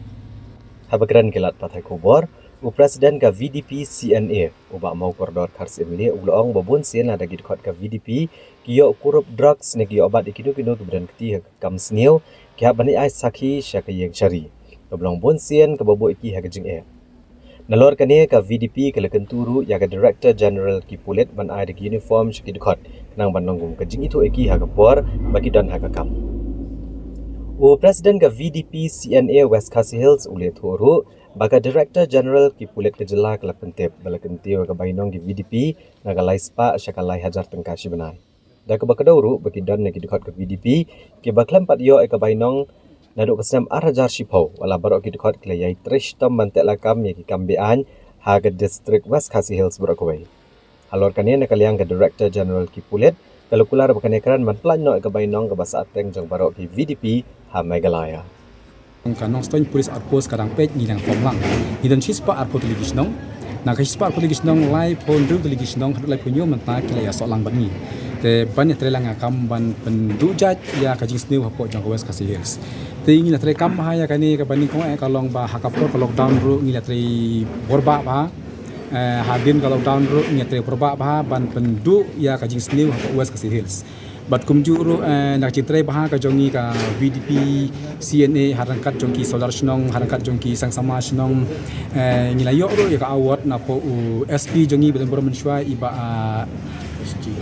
habakran kelat pathai kubor u Presiden ka VDP CNA uba mau koridor Kharsimli ulong babun sien ada ki dikot ka VDP ki yo kurup drugs ne ki obat ikido kemudian keti kam sniu ki bani ai sakhi syaki yang syari Keblong Bonsien ke bobo iki hagajing Nalor kane ka VDP ke lekenturu ya ka Director General ki Pulet ban ai de uniform syaki dikot kenang ban nonggung ke jing itu iki hagapor bagi dan hagakam. U Presiden ka VDP CNA West Khasi Hills ule thuru baka Director General ki Pulet ke Jela ke lekentep balakentio ka bainong ki VDP nagalai spa syakalai hajar tengka sibenai. Da ka bakadauru bagi dan ki dikot ke VDP ki baklam pat yo ka bainong Naduk kesem arajar shipau wala barok ki dikot klayai trish tom mantek lakam ya ki kambian haga District West Khasi Hills berokawai. Halor kania nakaliang ke Director General ki Pulet kalau kular berkanekaran man plan no ke bainong ke basa ateng jong barok ki VDP ha Megalaya. Kanong stoin polis arpos kadang pej nilang formlang. Hidan shispa arpo telegisnong. Na ka shispa arpo telegisnong lai pon ru telegisnong haduk lai punyo menta kilaya solang bani. Te banyak trelang akam ban pendujaj ya ka jingsniu hapo jong West Khasi Hills. Te ingin latre kam ha ya kani ka bani kong kalong ba hakapor ka lockdown ru ingin latre borba ba hadin kalau down ro nyetre perba bah ban penduk ya ka jing sniu ha West Kasih Hills bat kumju ro nak citre bah ka jongi ka VDP CNA harangkat jongki solar snong harangkat jongki sang sama snong ngilayo ro ya ka award na po SP jongi betul betul mensyua iba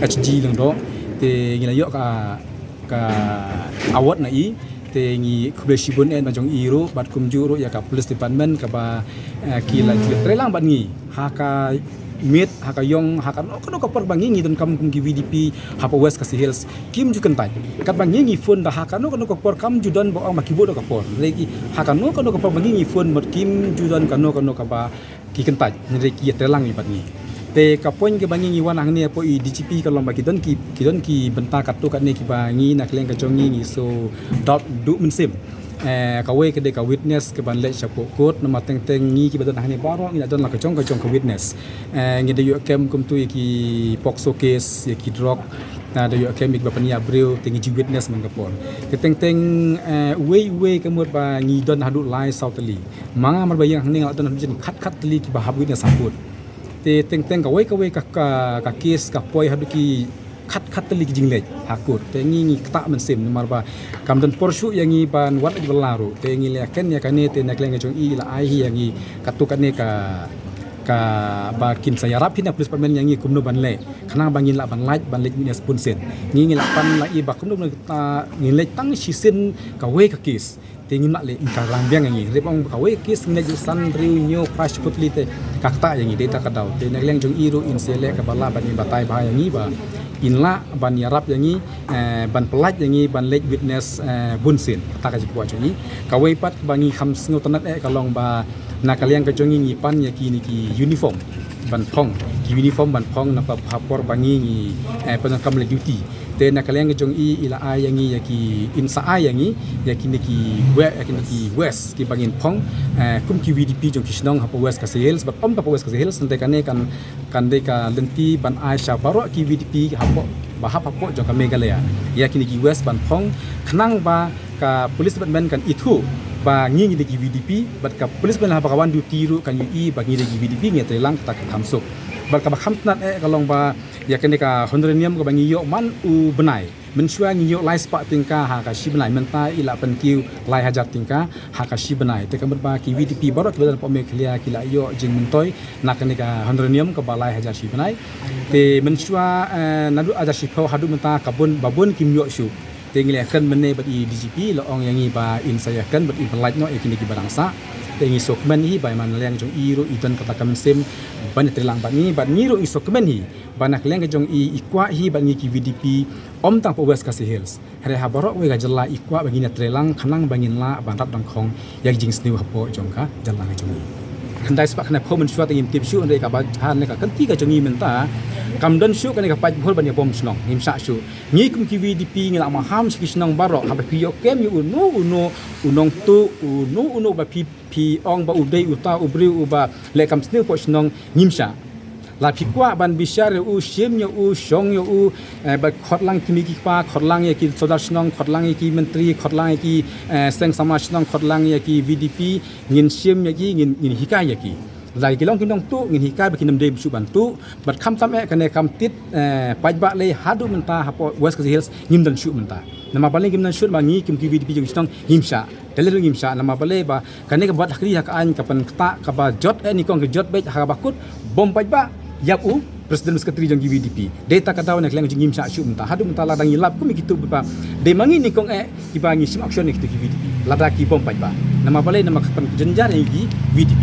HG lang do te ngilayo ka award na i te ngi kubesibun en majong iro bat kumju ro ya ka police department ka ba kila trelang bat ngi haka mit haka yong haka no ko por bangi ngi don kam kum ki VDP hapa West Kasih Hills kim ju kentai kat bangi ngi phone da haka no ko por kam ju don bo ang makibo do ka por legi haka no ko por bangi ngi phone mot kim ju don ka no ka ba ki kentai ni ki trelang ni bat ngi te ka poin ke bangi ngi wan ang ni po i DGP ka lomba ki don ki benta kat tu kat ni ki bangi nak leng ka jongi ngi so dot du mensim kawe ke de ka witness ke ban le chapo kot nama teng ngi ki badan hani baro ngi don la ka jong ka witness ngi de yo kem kum tu ki pokso case ki drug na de yo kem ik bapania breu tengi ji witness man ka pon ke teng we ke mur ba ngi don hadu lai sautali manga mar bayang ni ngal don jin khat tali ki ba hab witness sabut te teng kawe ka case ka poi hadu ki khat tali ki jinglej hakut te ngi kta men sim mar ba kam don porshu yang ngi ban wat di belaru te ngi le ken ya kane te nak leng jong i la ai yang ngi katu kane ka ba kin saya rap hina police department yang ngi kumno ban le khana bangin la ban lej minus pun sen ngi la pan la i ba kumno ta ngi lej tang si sen ka we ka kis te ngi mak le ka lang biang ngi repong ka we kis ngi san riu nyo crash putli te kakta yang ngi data ka daw te nak leng jong i ro in sele ka bala ban ni batai ba yang ngi ba inla ban yarap yangi ban pelaj yangi ban late witness bunsin ta ka jipua jongi kawai pat bangi kham sngo tanat kalong ba nakaliang ka jongi ngi pan ya ki uniform ban phong ki uniform ban phong na pa hapor bangi ngi penakam le duty te nakaliang ka jong i ila a yangi ya ki insa a yangi ya ki west ki bangin phong kum ki VDP jong kisnong hapa West Kasih Hills bat om hapa West Kasih Hills nanti kan de ka lenti ban Aisyah baro ki VDP hapo bahap hapo jong ka Meghalaya ya ki west ban phong khnang ba ka police department kan itu ba ngi de ki VDP bat ka police ban hapa kawan duty ru kan ui ba ngi de ki VDP ngi trelang tak kamsuk bat ka khamtnat kalong ba ya kan ka honrenium ka bangi yo man u benai mensua ngi yo lai spa tingka ha ka shi benai menta ila pen kiu lai hajar tingka ha ka shi benai te kan ba ki VDP baro ke po me klia kila yo jing mentoi nak ni ka honrenium ka balai hajar shi benai te mensua nadu ajar shi pho hadu menta kabun babun kim yo shu te ngi le kan menne bat i DGP lo ong yang i ba in saya kan bat i belaj no ikini ki barangsa te ngi sokmen hi bai man leng jong i ro i don kata kam sim ban trilang bat ni ro i sokmen hi banak leng jong i ikwa hi ban ngi ki VDP om tang po West Kasih Hills hare ha borok we ga jalla ikwa bagi na trelang khanang bangin la ban rat dang khong yak jing sniu hapo jong ka jalla ngai jong khandai spak khna pho men shwa ta im tip shu ndai ka ba han ne ka kan ti ka jong i menta kam don shu kan ka pa phol ban ya pom snong nim sa shu ngi kum ki VDP ngi la ma ham ski snong baro ha ba pi yo kem yu unong tu uno ba pi ong ba udai uta ubriu ba le kam sniu po snong nim sa la pikwa ban bishar u shim yo u shong yo u ba khotlang kimi ki pa khotlang ye ki sodar snong khotlang ye ki menteri khotlang ye ki seng sama snong khotlang ye ki VDP ngin shim ye ki ngin hika ye ki lai ki long kinong tu ngin hika ba kinam dem su ban tu bat kham tam kan kam tit pajba le hadu menta hapo West Kasih Hills ngim dan su menta nama paling kim dan su ba ngi kim ki VDP jong snong himsa dalil himsa nama bale ba kan ka bat hakri ka an ka pan kta ka ba jot ni kong jot be ha bakut bom pajba yap u presiden sekretari jong VDP data ka daw nak lang jing sa syu menta hadu menta ladang yilap kumi kitu ba de mangi ni kong ibangi sim action ni kitu VDP ladaki bom pa nama balai nama kan jenjar ni VDP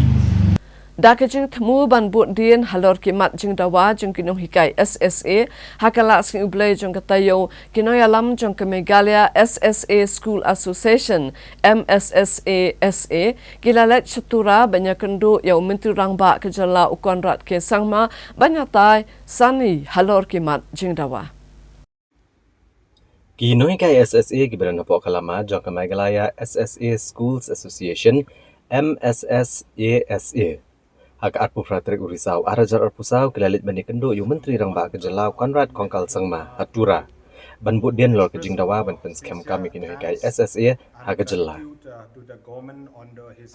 Dakajing temu ban but dien halor ki mat jing dawa jing kinong hikai SSA hakala sing ublay jong katayo kinoy alam jong ke Meghalaya SSA School Association MSSA SA gilalet chatura banyak kendo ya menteri rangba kejala ukon rat ke sangma banyak tai sani halor ki mat jing dawa kinoy kai SSA gibaran po kalama jong ke Meghalaya SSA Schools Association MSSA SA hak arpu fratrik urisau arajar arpusau kelalit bani kendo yu menteri rangba kejelau Konrad Kongkal Sangma hatura ban budian lor ke jing dawa ban pen scam kami kini kai SSA haga jella.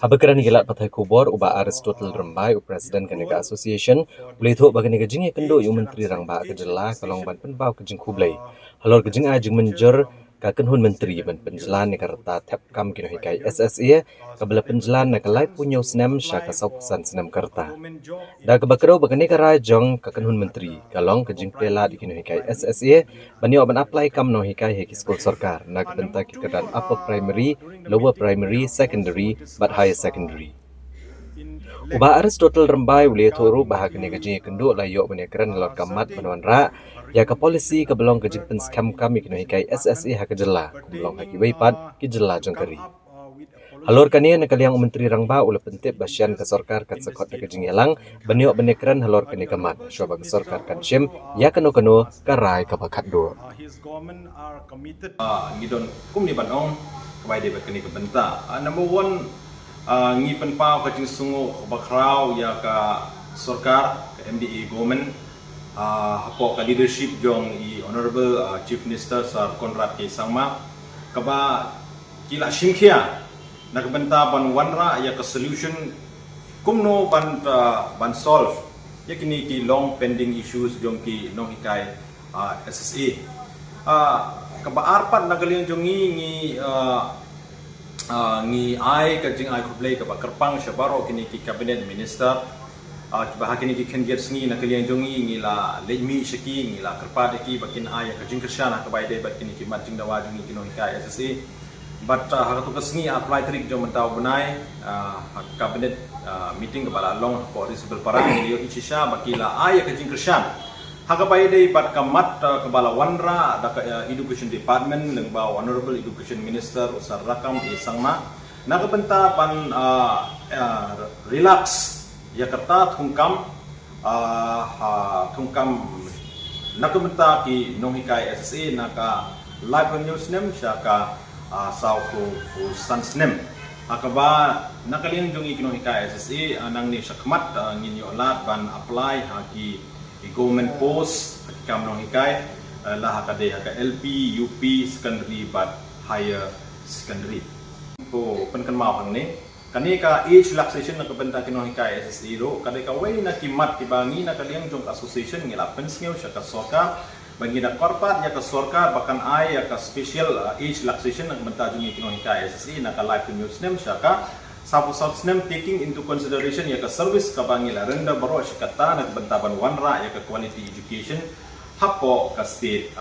Habakaran gilat patai kubor uba Aristotle Rembai Presiden Kanega Association boleh tu bagi nega jing kendo yu menteri rangba ke jella kalong ban pen bau ke jing kublai. Halor ke jing ajing menjer kaken hun menteri ban penjelan nega rata tap kam kini kai SSA kabela penjelan nega lai punyo senam syaka sausan senam kerta. Da kebakarau bagi nega rajong kaken hun menteri kalong ke jing pela di kini kai SSA banyo ban apply kam no hikai heki skol sarkar nag bentak kedan upper primary, lower primary, secondary but higher secondary. Uba Aristotle Rembai boleh turu bahag ni gaji kendo layo menekran lor kamat menwanra ya ke polisi ke belong ke jing scam kami kena hikai SSA hak jela belong haki weipat ki jela jengkari. Halor kania nakaliang menteri rangba ula pentip basyan ke sarkar kat sekot ke jing yalang banyo menekran halor kini kamat syaba ke sarkar kan syem ya kano karai ke bakat do. Ngidon kum ni banong kabai dia kini ke benta. Number one ngi penpau ke jing sungu bakrau ya ka sarkar ke MDA government hapo ka leadership jong i honorable chief minister Sir Conrad K Sangma kaba kila shimkhia nak benta ban wanra ya ka solution kumno ban solve ya kini ki long pending issues jong ki nong ikai SSA kaba arpat nagalian jongi ngi ai ka jing ai kublai ka kerpang syabaro kini ki cabinet minister bah kini ki ken gets ngi nakalian jongi ngi la lemi shaki ngi la kerpa ki bakin ai ka jing kershana ka bai dai bat kini ki matjing dawa jongi kino kai SSA but hak tu kesngi apply trik jom mentau benai cabinet meeting kepala long for disable parang ngi ichisha bakila ai ka jing kershan hakapai dai bat kamat kepala wanra da education department nang ba honorable education minister usar rakam di sangma nak benta pan relax ya kata thungkam nak benta ki nohikai SSA naka live news nem syaka sau ku sansnem akaba nakalian jongi kinohikai SSA nang ni syakmat ngin yo lat ban apply haki government post kam nohikai lah hakade haka LP UP secondary but higher secondary ko penkan mau hang ni kani ka age relaxation nak benta kinohikai SSA ro kade ka wei na kimat tibangi nakalian jong association ngila pensngeu syaka soka bagi dak korpat ya ke sarkar bahkan ai ya ke special age relaxation nak benta jungi kinohikai SSA nak live news nem syaka sapu nem taking into consideration ya ke service ka bangila renda baro syakata nak benta ban wanra ya ke quality education hapo ka state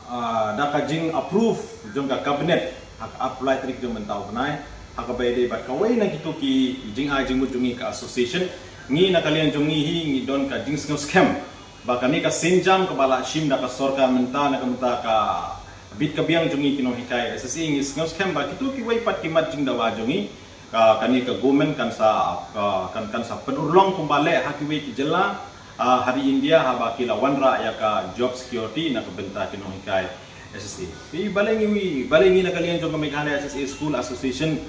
dak jing approve jong ka cabinet hak apply trik jong benta benai hak bai dei bat kawai na gitu ki jing ai jing jungi ka association ngi nakalian jungi hi ngi don ka jing scam bahkan ni ka senjam kepala shim da ka sorka menta na kamta ka bit ka biang jungi kino hikai SSA ngi ngos kem ba kitu ki wai pat kimat jing da wajungi ka kani ka government kan sa penurlong kumbale hakiwe ki jela hari India ha ba kila wanra ya ka job security na ka benta kino hikai SSA bi balengi na kalian jong Meghalaya SSA school association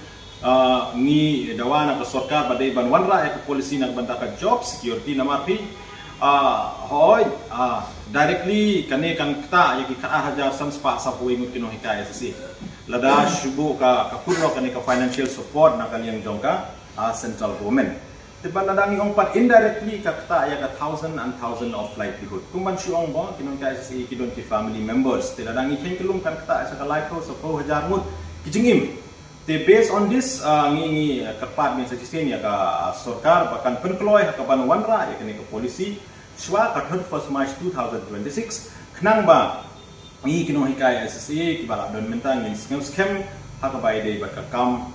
ngi dawana ka sorka badai ban wanra ya ka policy na benta ka job security na mapi hoi directly kane kan kta yaki ka haja samspa sa puing kino hikai SSA lada shubu ka kurno kane ka financial support na kalian jongka central government tiban nadangi ongpat indirectly ka kta ya ka thousand of livelihood kumban shuong bo kino hikai SSA kidon ki family members tiladangi kelum kan kta sa ka livelihood so 1000 mut kijingim te based on this ngi kepat min sakisen ya ka sarkar bahkan penkeloy ka ban wanra ya kane ka polisi Shwa ka 1st March 2026 knang ba ngi kino hikai SSA ki bala don mentang in scam hakabai dei ba ka kam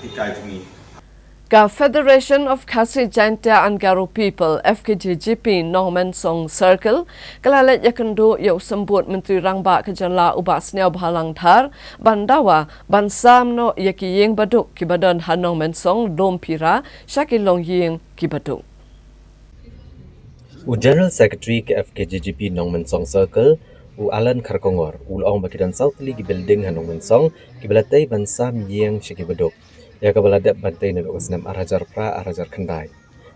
hikai jungi Ka Federation of Khasi Jaintia and Garo People FKJGP Norman Song Circle kalalet yakendo yo sambut menteri rangba ke janla ubas niau bhalang thar bandawa bansam no yakiyeng baduk ki badan Norman Song dom pira shakilong yeng ki baduk General Secretary ke FKJGP Norman Song Circle Alan Kharkongor ulong bakidan South League building Norman Song ki balatai bansam yeng shiki baduk ya kabalada bantai na wasnam arajar pra arajar kendai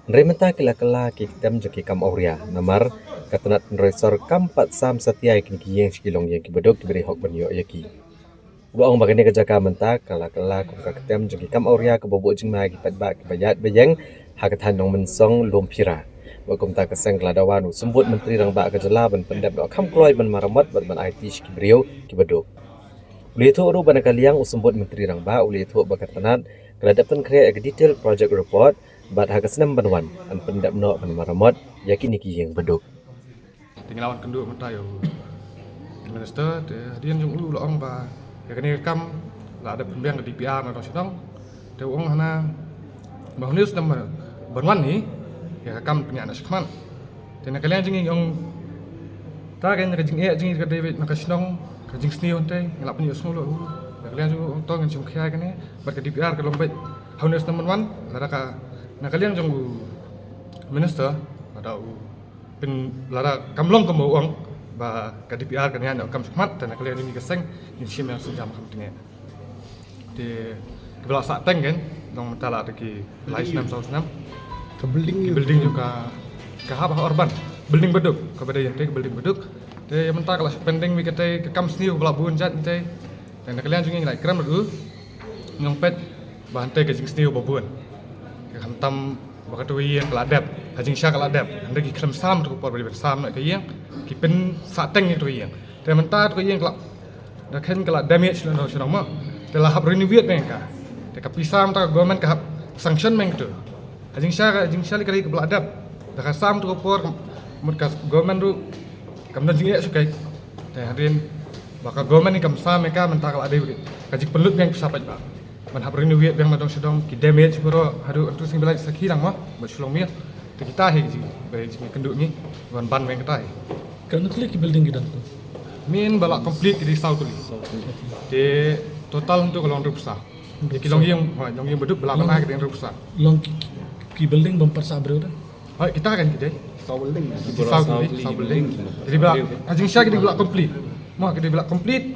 Nrementa kila ki tem jeki kam auria namar katanat nresor kam pat sam satia ki yang skilong yang ki bedok ki beri hok benyo yaki. Uang bagane kejaka menta kala kum ka tem jeki kam auria ke bobo jing ma ki pat ba ki bayat bayang hakatan nong mensong lumpira. Wakum ta keseng keladawan sembut menteri rang ba kejala ban pendap dok kam kloy ban maramat ban IT ki beriau ki bedok. Uli itu uru bana kaliang usembut menteri rang ba uli itu bakatanat keladapan kreat ke detail project report bat hakasnam banwan an pendap no ban maramat yakin ki yang bedok. Tinglawan kenduk menta yo minister dian jung ulu long ba ya kene kam la ada pembiang di DPR na sidang te wong hana ba news nam banwan ni ya kam punya anak sekman tena kalian jing yang ta kan ka jing jing ka David na kasnong ka jing sni onte ngelap punya semua ya kalian jung tong jung khia kene bat ka DPR ka lombet how news nam banwan la ka na kalian jung minister ada pin lara kamlong ko uang ba ka DPR kan yan kam smat tan kalian ini keseng ni sim yang sejam kam tinge de kebela sak teng kan dong mentala ki lais 606 ke building juga ke haba urban building beduk ke beda yang ke building beduk de mentala kelas pending mi kete ke kam sniu bela bun jat te dan kalian jung ngai kram du ngompet bahan te ke jing sniu babun ke hantam bakatu yang keladap hajing syak keladap anda ki klem sam tu por beri sam nak ke yang ki pen sateng itu yang te menta tu yang kelak dah kan kelak damage lo senang mak telah hab renovate mereka te ka pisam ta government ka sanction meng tu hajing syak kali ke keladap dah ka sam tu por mereka government tu kam dan jing sukai te hadin baka government ni kam sam mereka menta kelak ada kajik pelut yang sapat ba man hab renovate yang madong sedong ki damage bro hadu tu sing belai sakhilang mah bersulong mi kita he ji bai ji kenduk ni ban ban meng kita kan klik building kita tu min bala complete di south ni de total untuk long rusa de kilong yang beduk bala mana ke rusa long ki building bumper sabre dah kita kan kita south building jadi bala ajing syak di bala complete mah kita bala complete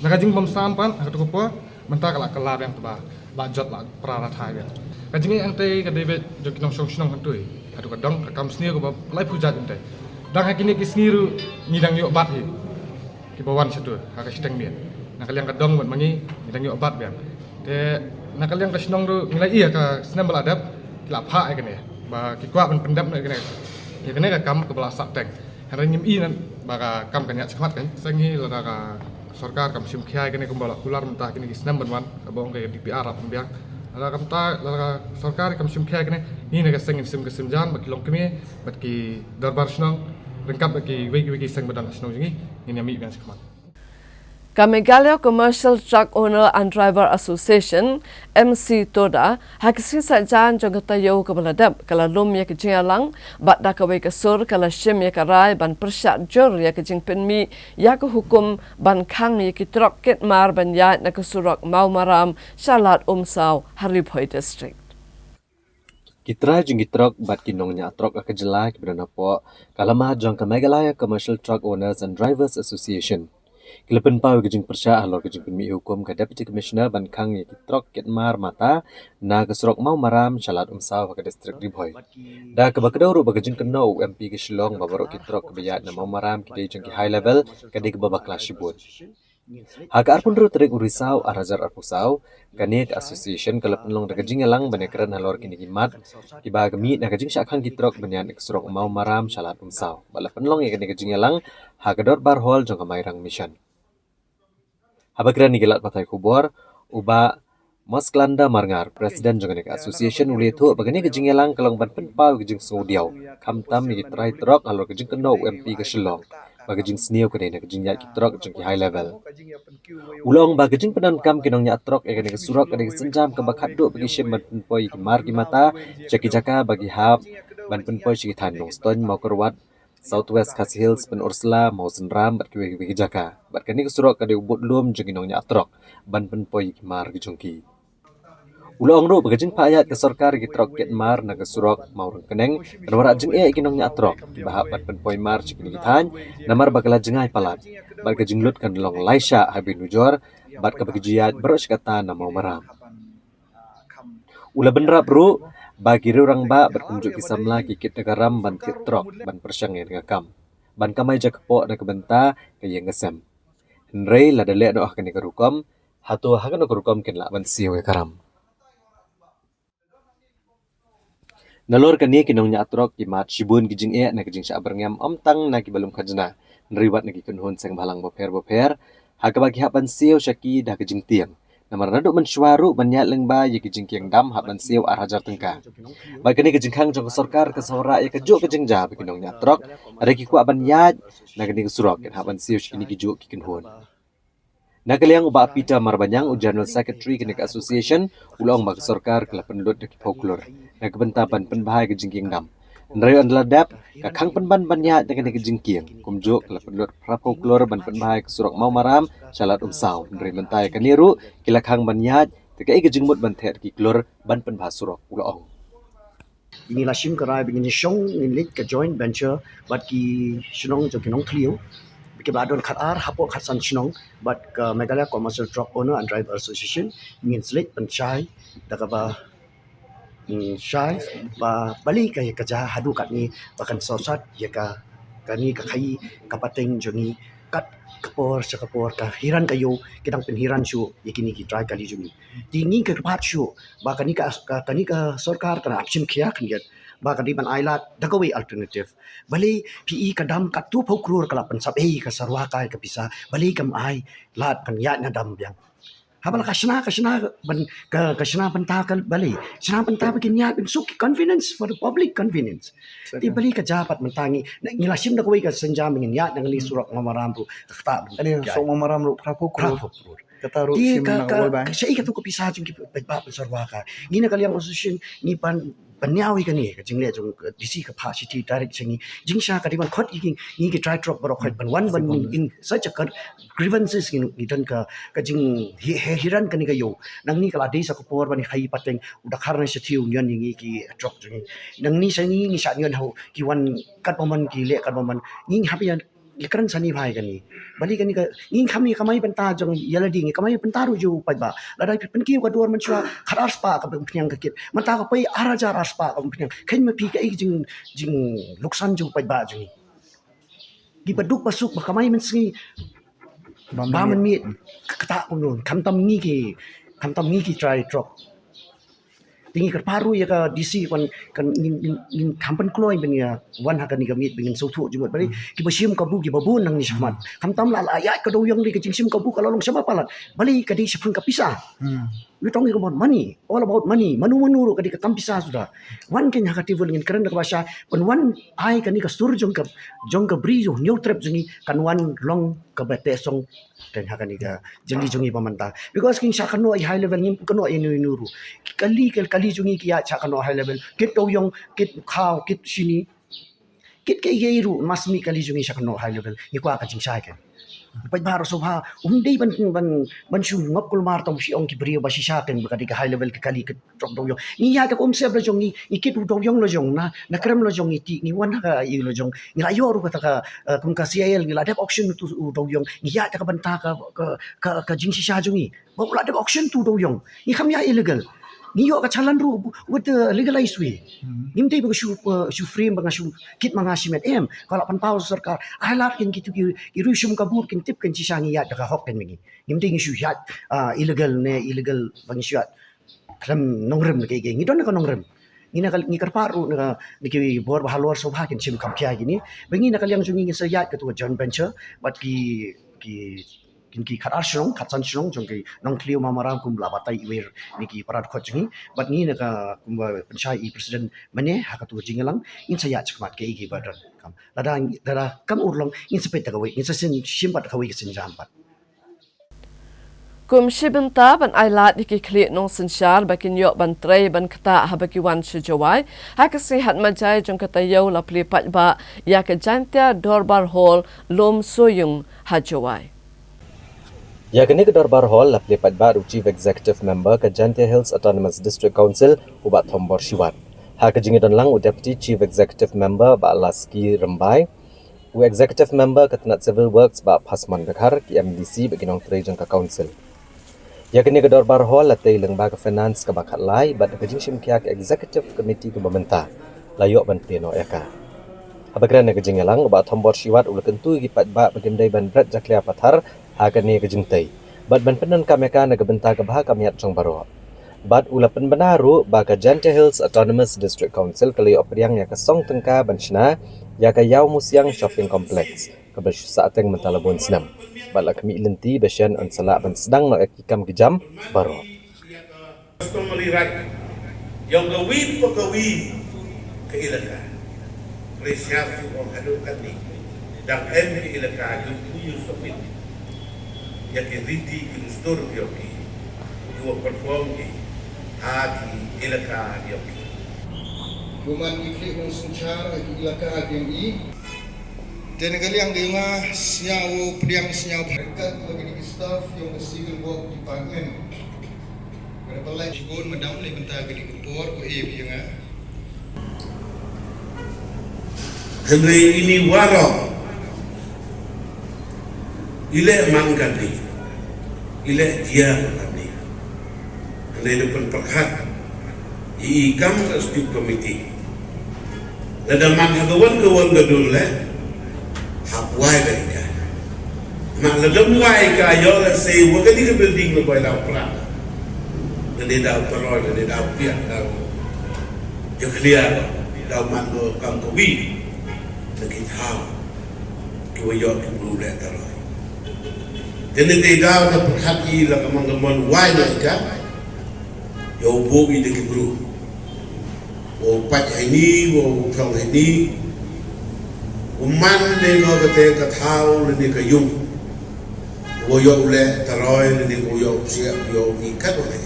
nak ajing bom sampan aku ko mentah kelar yang tebah bajot lah prarathai dia kajing yang te ka David jok nong song kantui adu kadang ka kam sni ko ba lai pujat ente dang hakini ki sniru ngidang yo bat hi ki bawan situ ha ka steng dia nak kalian kadang buat mangi ngidang yo bat biang te nak kalian ka snong ru ngilai iya ka senam beladap kilap ha kene ba ki kwa pendap nak kene ya kene ka kam ke belasak teng hari nyim i nan ba ka kam kan yak semat kan sengi la ka सरकार कम सिम खिया कने कुंबला कुलार मता कने किसनम बनवान abong ke DPR ap biang ala kam ta la सरकार कम सिम खिया कने ni ne seng sim ke simjan baki long kemi bat ki darbar snong rengkap baki weki seng badang snong jingi ni ami biang sekmat Meghalaya Commercial Truck Owner and Driver Association MC Toda hakisi sajan jogata yo kebaladap kala lum ya kejingalang bat dakawai kasur kala shim ya karai ban persyak jor ya kejing penmi ya ke hukum ban khang ya ki trok ket mar ban ya na kesurok mau maram Shalat Umsau Haripoi District Kitra jungi truk bat kinongnya truk akajela kibrana po kalama jong ke Meghalaya Commercial Truck Owners and Drivers Association Kilapan pau kejing persya halor kejing penmi hukum ke Deputy Commissioner ban khang ya truk ket mar mata na kesurok mau maram Shalat Umsau ke distrik Ribhoi da ke bakadoro bagajing keno MP ke Shillong babarok ki truk ke bayat na mau maram ki jong ki high level ke de ke babakla shibut Haka arpun ru terik urisau arajar arpusau kanek association kalapan long dagajing elang banekran halor kini kimat kiba gemi na kajing syakhan kitrok banyan ekstrok mau maram Shalat Umsau balapan long ya kajing elang hagador barhol jong kamairang mission habagran nigelat patai kubor uba Masklanda Marngar presiden jong kanek association ulitu bagani kajing elang kalong ban penpau kajing saudiau kamtam ni kitrai trok halor kajing keno MP ke Shillong bagajing sniu kene kajing yak kitrok jong ki high level ulong bagajing penankam kinong yak trok ya kene surok kene senjam ke bakaddo bagi shim ban penpoi ki mar ki mata jaki jaka bagi hab ban penpoi chi thanong ston mau kerwat Southwest Khasi Hills pen Ursula mau senram bat ki bagi jaka bat kene surok kene ubut lum jong kinong yak trok ban penpoi ki mar ki jongki Ulong ro bagajing payat ke sarkar ki trok ket mar na kesurok mau keneng kanwara jeng e kinong nya trok bahap pat penpoi mar cikini kithan namar bagala jengai palat bat ka jinglut kan long laisha habin nujor bat ka bagijiat beros kata na mau maram ula benrap ro Bagi orang ba berkunjuk kisamla kikit negaram ban kitrok ban persyangin ngakam. Ban kamai jakpo na kebenta kaya ngasem. Henry la dale no akan ikarukom, hatu hakan ikarukom kin la ban siyo karam. Nalor kani kinong nyatrok ki mat shibun kijing na kijing sya berngam tang na ki balum khajna. Nriwat na ki kunhun seng balang boper hakabagi haban siyo syaki dah kijing tiang. Namar naduk mensywaru banyat lengba ye kijing kiang dam haban siyo hajar tengka. Bagani kijing khang jong sarkar kesora ye kejuk kijing ja kinong nyatrok ada ki kuat banyat na kini kesurok kin haban siyo kini kijuk ki kunhun. Nakaliang uba pita marbanyang u General Secretary kini Association ulong bag sarkar kala penlut ki folklore. Nakbentapan penbahai kijing kiang dam. Nrayo andaladap kakang penban banyak dengan kijing kiang kumjuk kala penlut folklore ban penbahai kesurok mau maram salat saw. Nrayo mentai kaniru kila khang banyak tekai kijing mut bantet ki klor ban penbah surok ulong. Ini lasim kerai begini syong ini ke joint venture bat ki shnong jo kinong kliu ke badon khatar hapo khatsan shnong bat ke Meghalaya Commercial Truck Owner and Driver Association ingin selit penchai dakaba syai ba bali ka kerja hadu kat ni bahkan sosat ya ka kani ka khai kapateng jongi kat kapor ka hiran kayo kidang penhiran syu yakini ki try kali jumi tingi ke pat syu ba kani ka sarkar kana action khia khnget ba kani ban ailat dagawi alternative bali pi kadam kat tu phokrur kala pensap ka sarwa kai ka pisa bali kam ai lat kan ya na dam yang habal kasna ban kasna pentakal bali kasna pentak bikin ya bin suki confidence for the public convenience di bali ka japat mentangi ngilasim da koi ka senjam ngin ya dengan surak mamaram tu kata ani so mamaram ru prapokur kata ru sim na wal bang sai ka tu ko pisa jing ki ba sarwa ka ngina kaliang association ni pan banyawi kani ka jingle jong DC capacity direct singi jingsha ka diban khot iking ni ki try drop baro khot ban one ban in such a grievances in idan ka jing hiran kani ka yo nang ni kala desa ko por ban khai pateng uda kharna sethiu nyan ni ki drop jing nang ni sangi ni sa nyan ho ki wan kat paman ki le kat paman ni hapian lekran sani bhai kani bali kani ka ing khami kamai penta jong yaladi ngi kamai penta ru ju pai ba ladai pen ki ka dor man chwa khadar spa ka pnyang ka kit mata ka pai araja spa ka pnyang khain ma pi ka jing luksan ju pai ba jing gi paduk pasuk ba kamai men singi ba man mi kata ko non kam tam ngi ki try drop tinggi kerparu ya ka DC kan in kampan kloy benia wan ha kan ni gamit bengin sotu jumot bali ki basim kabu ki babun nang ni sahmat kam tam la ayat ka doyong ni ka jingsim kabu kalau long sama palat bali ka di sepun ka pisah we talking about money all about money manu ru ka di ka kam pisah sudah wan ken ha ka tivul ngin keren ka basha pen wan ai ka ni ka sur jong ka bri jo new trip jingi kan wan long ka bete song dan ha ka ni ka jeli jongi pamanta because king sha kano high level ngim kano inu ru kali jungi kia cha kano high level kit to yong kit khaw kit shini kit ke yeru masmi kali jungi cha kano high level ni kwa ka jing sai ke pai baro sobha dei ban shu ngap kul mar tom shi ong ki brio ba shi sha ken ba ka high level ke kali ke drop do yong ni ya ka kom se bra jong ni kit do yong lo jong na krem lo jong ti ni wan ka i lo jong ni la yo ru ka kum ka CIL ni la dep auction tu do yong ni ya ka ban ta ka jing shi sha jong ni ba la dep auction tu do yong ni kham ya illegal ni yo ka chalan ru with the legalized way nim dei ba shu frame ba shu kit manga simet kalau pan pau sarkar alat kin kitu ki ru shum kabur kin tip kin chisangi ya da hok ken mingi nim dei shu ya illegal bang shu kram nongrem ke ni don ka nongrem ni karparu ni ki bor halor so ha kin sim kam kya gini bengi na kalyang jungi sa ya ka tu joint venture but ki kinki khatar shrong khatsan shrong jongki nong kliu mamaram kum labatai iwer niki parad khojingi but ni naka kumba penchai I president mane hakatu jingalang in saya chakmat ke igi badan kam lada kam urlong in sepet tagawi in sasin shimpat kawi kesin jampat kum shibenta ban ailat iki kli nong sensyar bakin yok ban trei ban kata habaki wan shujawai hakasi hat majai jong kata yo la plipat ba ya ke jantia dorbar hall lom soyung hajawai Ya kini ke Dorbar Hall la plipat baru Chief Executive Member ke Jantia Hills Autonomous District Council ubat Thombor Shiwat. Ha ke jingi dan lang u Deputy Chief Executive Member ba Laski Rembai, u Executive Member ke Tenat Civil Works ba Pasman Bekar ki MDC bagi nong trejeng ke Council. Ya kini kedor barhol latai lembaga finance ke bakat lai bat ke jingsim kiak executive committee ke pemerintah layok banteno eka. Abagran ke jingelang ba thombor siwat ul kentu gipat ba bagendai ban brat jaklia pathar akan ni ke jingtai. Bat ban penan kameka ke benta ke bah kamiat jong baro. Bat ulapan benaru ba ke Jante Hills Autonomous District Council kali opriang ya ke song tengka banchna ya ke Yau Musyang Shopping Complex ke saateng mentalabun senam. Bala kami lenti besian an salak ban sedang no ekikam kejam baro. Customary right yang gawin pagawin kailangan presyafi o hadukan ni dan kailangan yung puyo submit ya kiriti ilustor yoki yung perform ni hagi kailangan yoki kuman ikli kung sunchar kailangan yung i dan kaliang dengar senyawa pediang senyawa berkat bagi staff yang civil work department. Berapa lagi pun madam ni bentar ke dikepor ko yang Henry ini warok ile manggani ile dia tadi Henry depan perkat iikam ke stip komiti ada manghagawan gadul hapwai mereka mak ledem wai ka yo la say wagani ke building lo boy lau pla dan dah peroi dan dah piak dah yo clear dah mango kam ko wi lagi tahu kiwa yo ki bulu dah taroi dan dah dah perhati la kamang wai mereka yo bogi de ki bulu o pat ini o kau ini Uman ni no kate kathau ni kayung, woyo ule taroy ni woyo siap yo ikat wala.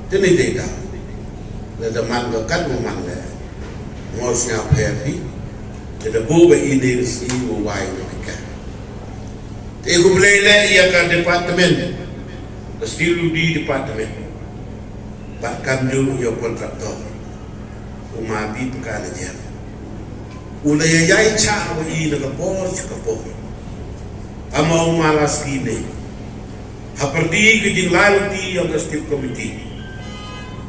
Tini data, le daman ko kat mo man le, ngos nga pepi, le dabu ba ini si wai no ikat. Te ko blele ya ka department, still di department. Bahkan dulu yo kontraktor, umabi pekala dia. Ulay yay cha wai na kapor chukapor amau malas kini haperdi kejing lalti yang stip komiti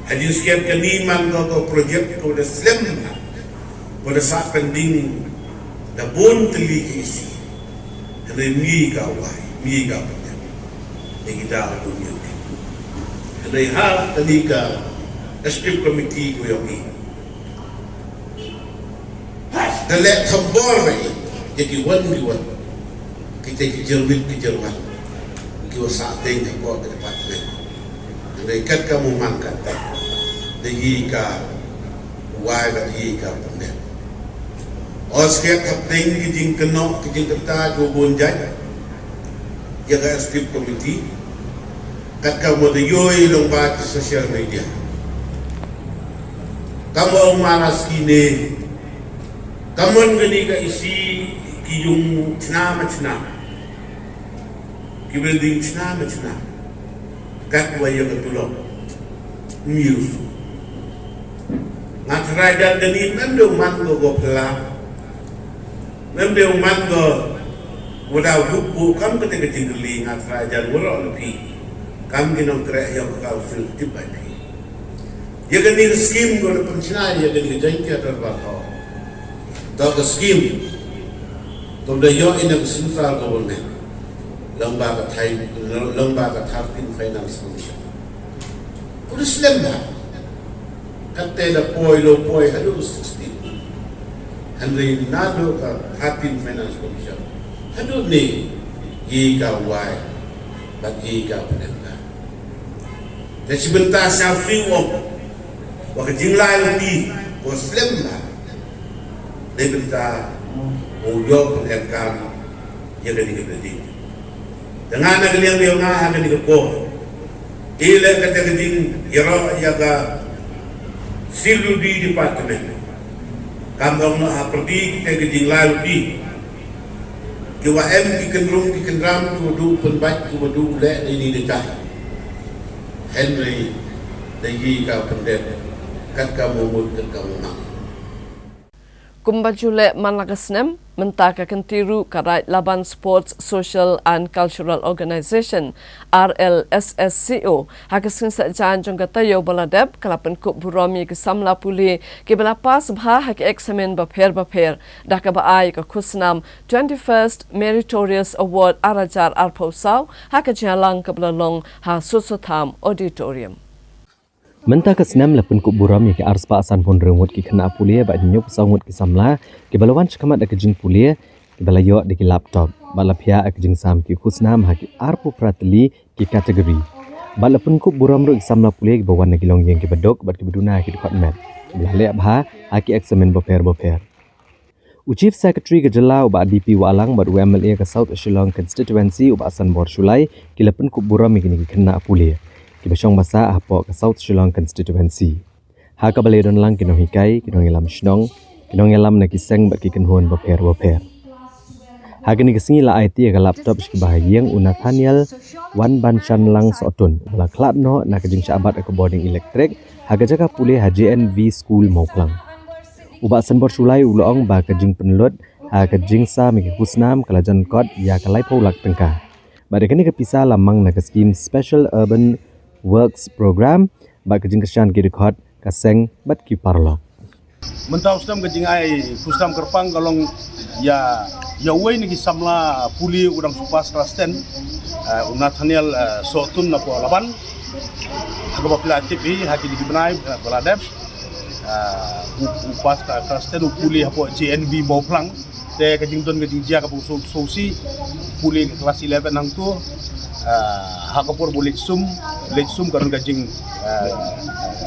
hajin siap kaniman ko projek ko da slem pada saat pending da bon teli isi hane mi ka wai mi ka panya kita dunia hane ha tadi ka stip komiti ko yogi Dalek kembor bayi, jadi wan kita kejerman, kita saat ini kau ke departemen, mereka kamu mangkat, degi ka, wai bagi ka pendek. Osket kapten kijing kenok kijing kata gobon jai, ya ka stip komiti, kat kamu deyoi lomba di sosial media, kamu malas kini. Kamu gani ka isi kiyung cina, kibelding cina, kat waya ketulok, mius. Ngatrajan gani memdo mango gopla, memdo mango wadaw lupu kam ketika tinggali ngatrajan wala lebih, kam ginong kre yang kau fil tibai. Ya gani skim gol pencina ya gani jangkia terbakar. Dah ke skim, tuan yo ina kesentrol government, lembaga Thai, lembaga Tharpin Finance Commission. Udah Islam dah, kata dah poi lo poi hadu 16, Henry nado ke Tharpin Finance Commission, hadu ni giga wai, bagi giga penenda. Dan sebentar saya free walk, waktu jinglai lagi, was Islam dah. Dia berita uyok pengekam yang dari keding. Dengan nak liang dia ngah ada di kepor. Ila kata keding yara yaga silu di departemen. Kamu nak pergi kita keding lalu di. Jua M di kendram tu penbat tu le ini dekat. Henry lagi kau pendek kat kamu mut kat kamu nak. Kumbajule manlagasnem mentaka kentiru karai Laban Sports Social and Cultural Organisation RLSSCO hakasin sa jan jong katayo baladeb kalapan kup buromi ke samla puli ke belapas bha hak examen bapher dah ka baai ka khusnam 21st Meritorious Award arajar arposau hak jalang ke belalong ha susutham auditorium. Mentah ke senam lepun kuk buram ya ke ars paasan pun remut ki kena pulia ba nyok sangut ki samla ke balawan cekamat ke jing pulia ke balayo de ki laptop balapia ke jing sam ki khusnam ha ki arpu pratli ki kategori balapun kuk buram ro ki samla pulia ki bawan ki long yang ki bedok bat ki beduna ki department balale bha ha ki examen boper Chief Secretary ke Jelau ba DP Walang ba UMLA ke South Shillong constituency ba Asan Bor Sulai ki lepun kuk buram ki kena pulia Kibasong basa apo ke South Shillong constituency. Haka balai don lang kinong hikai, kinong elam shnong, kinong elam na kiseng bat kikenhuan boper. Haka ni kesingi la IT ke laptop shki bahagiang Nathaniel Wan Banshan lang sotun. Bala klat no na kejing syabat ke boarding elektrik, haka jaga pulih HJNV school mauplang. Uba Sanbor Sulai uloong ba kejing penelut, haka kejing sa miki kusnam kalajan kod ya kalai paulak tengkah. Badai kini kepisah lamang na ke scheme Special Urban Works Program ba kejing kesyan ki record kaseng bat ki parlo mentau stem kejing ai kustam kerpang kalong ya wei ni samla puli udang supas krasten Nathaniel sotun na po laban hago ba TV haki di benai baladep upas krasten puli hapo JNV boplang te kejing don kejing dia ka sosi puli kelas 11 nang tu hakapur boleh sum karena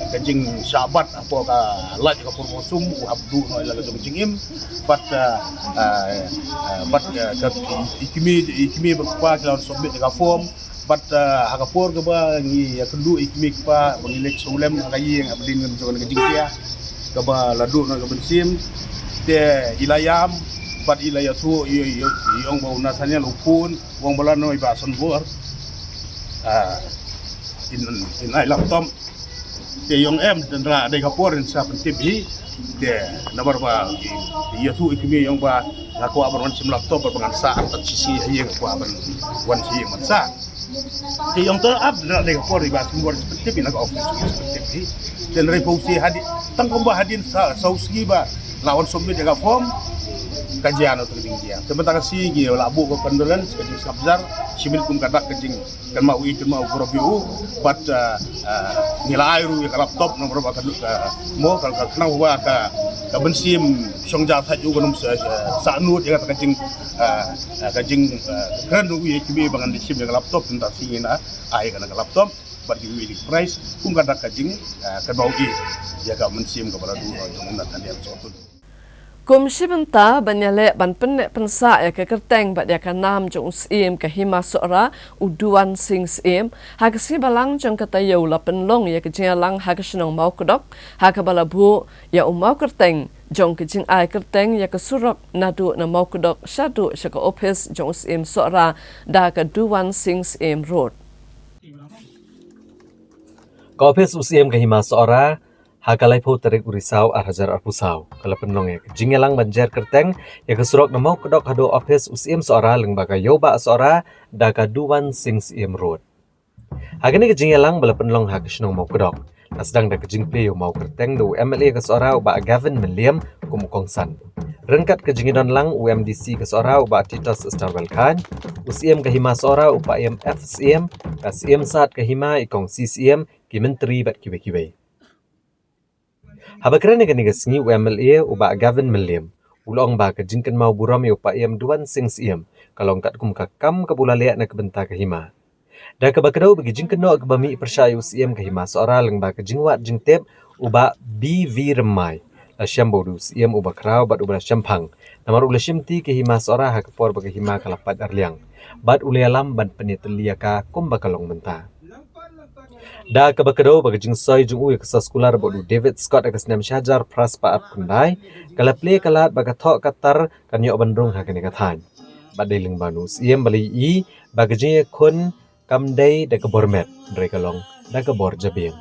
kajing sahabat apa ka laj kapur mosum abdu no ila kajing im but ikimi berpa kalau submit ka form but hakapur ke ba ngi kendu ikimi pa mengilek sulem kayi yang abdin ngam jogan kajing dia ka ba ladu no bensim te ilayam but ilayah tu yang bau nasanya lupun wong bolan no iba sonbor in ai laptop te yong em dan ra de kapor in sa TV de nabar ba iya tu ikimi yong ba aku abar wan sim laptop berpengan sa at sisi hiye ko abar wan si man sa te yong ter up na de kapor iba simbor TV na office TV dan reposi hadi tang ko ba hadin sa sauski ba lawan submit de form kajian atau kejing dia. Sementara si gila labu ke pendolan kejing sabzar, simil kum kadak kejing kan mau borobiu, but nilai airu ya laptop nomor berapa mau kalau kena buat ke bensim songjat saja juga nom sanut ya kejing keren nunggu ya kibi bangan di sim ya laptop tentang si ina ai kana laptop bagi wili price kum kadak kejing kan mau ya ka bensim ke pada dulu jong natan dia sotun. Komisi benta banyale ban pensa ya ke kerteng bat ya kanam jong sim ke hima sora uduan sing sim hagsi balang jong kata yo la penlong ya ke jalang hagsnong mau kodok hakabala bu ya umau kerteng jong ke jing ai kerteng ya ke surok nadu na mau kodok shadu shaka office jong sim sora da ke duan sing sim road ka office usim ke hima sora Hakalai po tarik urisau arhajar arpusau. Kalau penlong ya jingelang banjar kerteng ya kesurok namau kedok hado office usim seora lengbaga yoba seora daga duan sing sim road. Hagani ke jingelang bala penlong hagisnong mau kedok. Nasdang da kejing play yo mau kerteng do MLA ke seora uba Gavin William kumukongsan. Rengkat ke jingidon lang UMDC ke seora uba Titus Starwell Khan. Usim ke hima seora uba FCM ka sim saat ke hima ikong CCM ki menteri bat kiwe-kiwe. Habakran ni sengi UMLA uba Gavin William. Ulong ba ke jingkan mau buram yo pa duan sing sim kalau angkat kum kam ke pula liat na kebenta ke hima. Da ke bakadau bagi jingkan no ke bami persyayu sim ke hima seora leng ba ke jingwat jingtep uba BV Remai. La syambo du sim uba krau bat uba syampang. Namar ula syimti ke hima seora ha ke por bagi hima kalapat arliang. Bat ule alam ban penitelia ka kum bakalong menta. Da ke bakadau bagi jing soy jung uy kesas skular bodu David Scott akas nam syajar pras pa ap kundai kala play kalat baga thok katar kan yo bandrung ha kene kathan badai ling banus iem bali i bagi jing kun kamdai da ke bormet dre kalong da ke bor jabing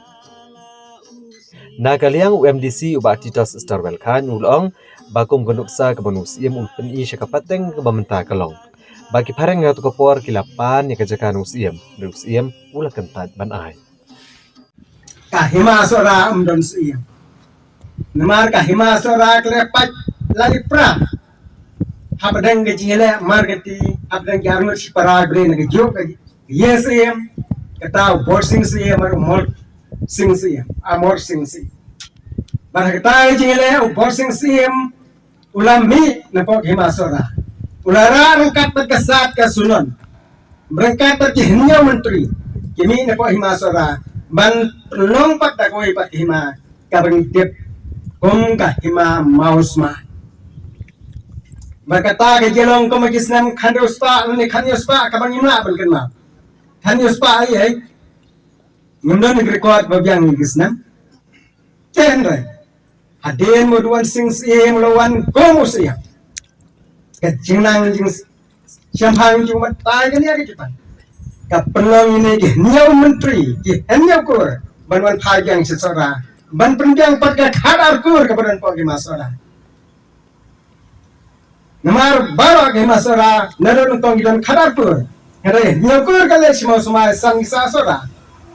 na kaliang UMDC uba Titus Starwell Khan ulong bakum gunuksa ke bonus iem ulpen i syakapateng ke bamenta kalong. Bagi pareng ngatu kapor kilapan ya kejakan usiem ula kentat ban ai. Kahima sora don siem. Namar kahima sora klepat lagi pra. Habdang ke jingele marketi habdang jarno si para brain ke jok yes siem kata borsing siem ar mol sing siem amor sing siem. Bar kata jingele borsing siem ulami napok hima sora. Ulara rangkat terkesat ke sunon. Berangkat terkihnya menteri. Kimi napok hima sora. Ban penolong pat dakoi pat hima kabang tip kum ka hima mausma. Berkata ke jelong ko magisnam khanduspa ni khanyuspa kabang hima balkan ma. Khanyuspa ai ngundon record babyang gisnam. Tenre. Hadin moduan sing sim lawan komusia. Kejinang jing siampang jing matai kan ya kejipan. Kapelong ini ke niau menteri ke niau kur banwan pajang sesora ban penjang pakai kadar kur kemudian pagi masora. Namar baru ke masora naron tong gidan kadar kur. Hare niau kur kale semua semua sang sasora.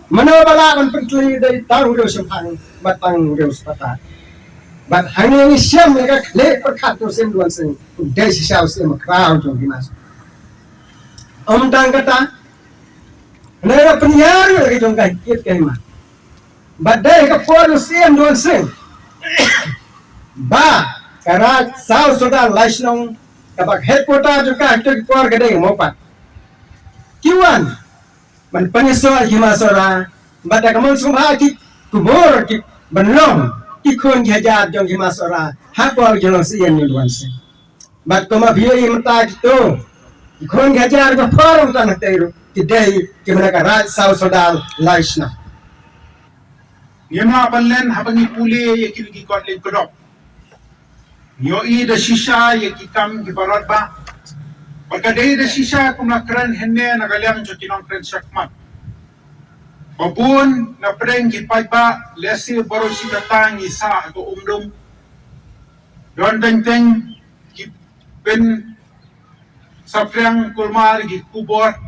Mana bala ban penteri dari tahu dia siampang batang dia sepatah. But hanya ini siam mereka kle perkat tu sem duan sing dari sisa sem crowd tu gimas. Tang kata, nera penyiar lagi jong kai kit kai ma. But dari ke por sem duan sing. Ba kara sao soda laisnong kabak headquarter juga itu por gede mopat. Kiwan man penyesuai gimasora. Bada kamu semua ki kubur ki benong. Ikon jajar jong himasora hapol jong sien ni duan sing. Bat koma bioi mata gitu. Ikon jajar ke forum tanah teru kidai kemereka raj sau sodal laisna. Yema balen habangi pule yakin ki kon len kodok. Yo I da shisha yaki kam ki barat ba. Pagkadai da shisha kumna kran henne nagalang jotinong kran shakmat. Babun na preng kitpay ba lesi baru si datang isa atau umdum don teng pen saprang kulmar gi kubor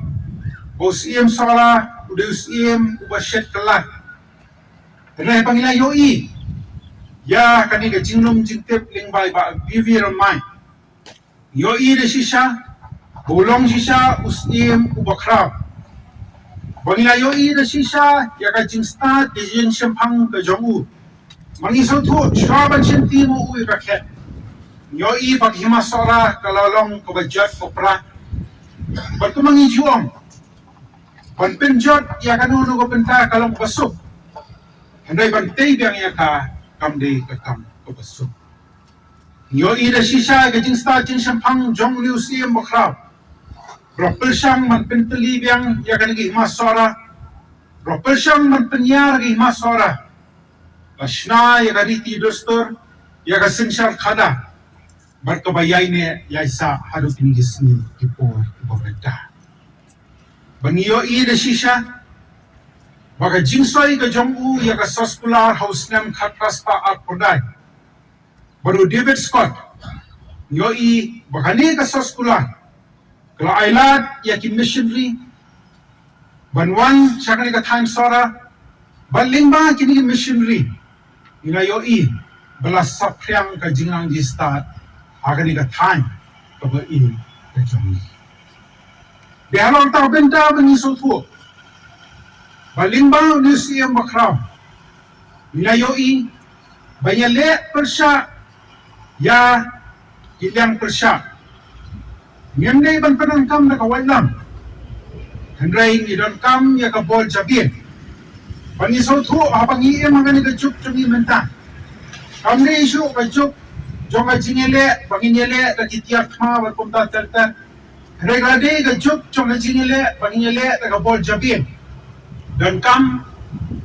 osiem sara udusiem ubashet kelah reh pangila yoi ya kani ga jinglum jintep lingbai ba bivi ramai yoi de shisha bolong shisha usiem ubakhrab Bangila yoi da shisha ya ka jingsta de yin shampang ka jongu. Mangi so thu shwaban shinti mo ui ka khet. Yoi bak hima sora ka lalong ka bajat kopra. Bat ko mangi juong. Ban penjot ya ka nuno ko penta kalong basuk. Handai ban tei biang ya ka kamde ka kam ko basuk. Yoi da shisha ka jingsta jing shampang jong liu siem bakrab. Propulsang man penteli biang ya kan gi masora. Propulsang man penyar gi masora. Lashna ya kan iti dostor ya kan sinshar khada. Berkebayai ne ya isa hadu tinggis ni kipor pemerintah. Bangiyo I de shisha. Baga jingsoi ka jongu ya ka soskular house nem khatras pa akpodai. Baru David Scott. Yo I bagani ka soskular. Kalau ailat yakin missionary banwan syakani ka time sora balingba kini missionary ina yoi belas sapriang ka jingang di start agani ka time ka ba in ka jongi bihalong tau benta bani sotu balingba nusiam bakraw ina yoi banyale persya ya kilang persya Ngem ban penangkam na kawalam. Hendrai idon kam ya ka bol jabien. Bani so thu habang iem hangani ka juk jumi menta. Kamne isu ka juk jonga jingele bangi nyele da kitiak ma ba kumta terta. Hendrai grade ka juk jonga jingele bangi nyele da ka bol jabien. Dan kam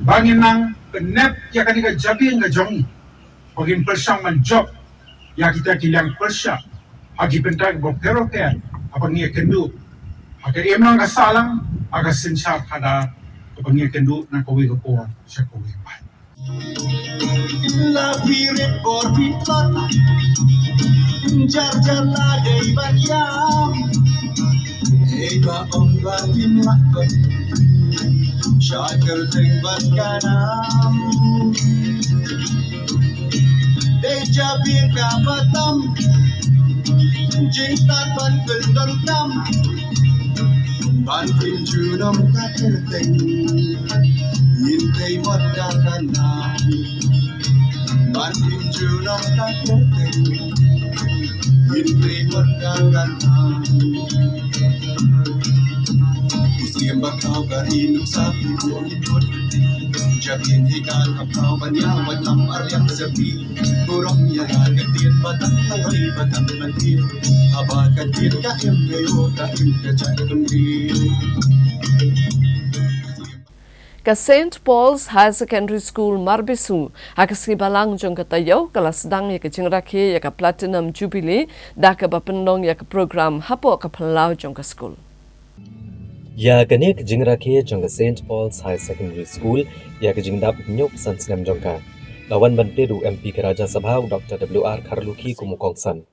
bangi nang penep ya ka ni ka jabien ka jongi. Bagin persang man job ya kita kilang persya. Agi bentang bopero kan abang ia kendu aga emang kasalang aga sinsar kada abang ia kendu na kowe ko sya kowe ba La pirit orbit lot jar jar la dei banyam eba om batin lakon syakir ting kanam deja bir kapatam jing start ban gendong tam ban pinjunam kakir ting yin tei wadakan nam ban pinjunam kakir ting yin tei wadakan nam usiam bakau gari nuksapi buang ikut Jabin hikan kapau banyak watam aryam sepi burung ya ketir batang lagi batang nanti apa ketir kaim gayo kaim kecak kendi Ka St. Paul's High Secondary School Marbisu akaski balang jong katayo kelas sedang ya kecing rakhe ya ka Platinum Jubilee dah ka bapendong ya ka program hapo ka pelau jong ka school. Ya kene kejing rakhe jong ka St. Paul's High Secondary School ya kejing dap nyop sansnem jong ka. Lawan banteru MP ke Raja Sabha Dr. W.R. Kharluki kumukongsan.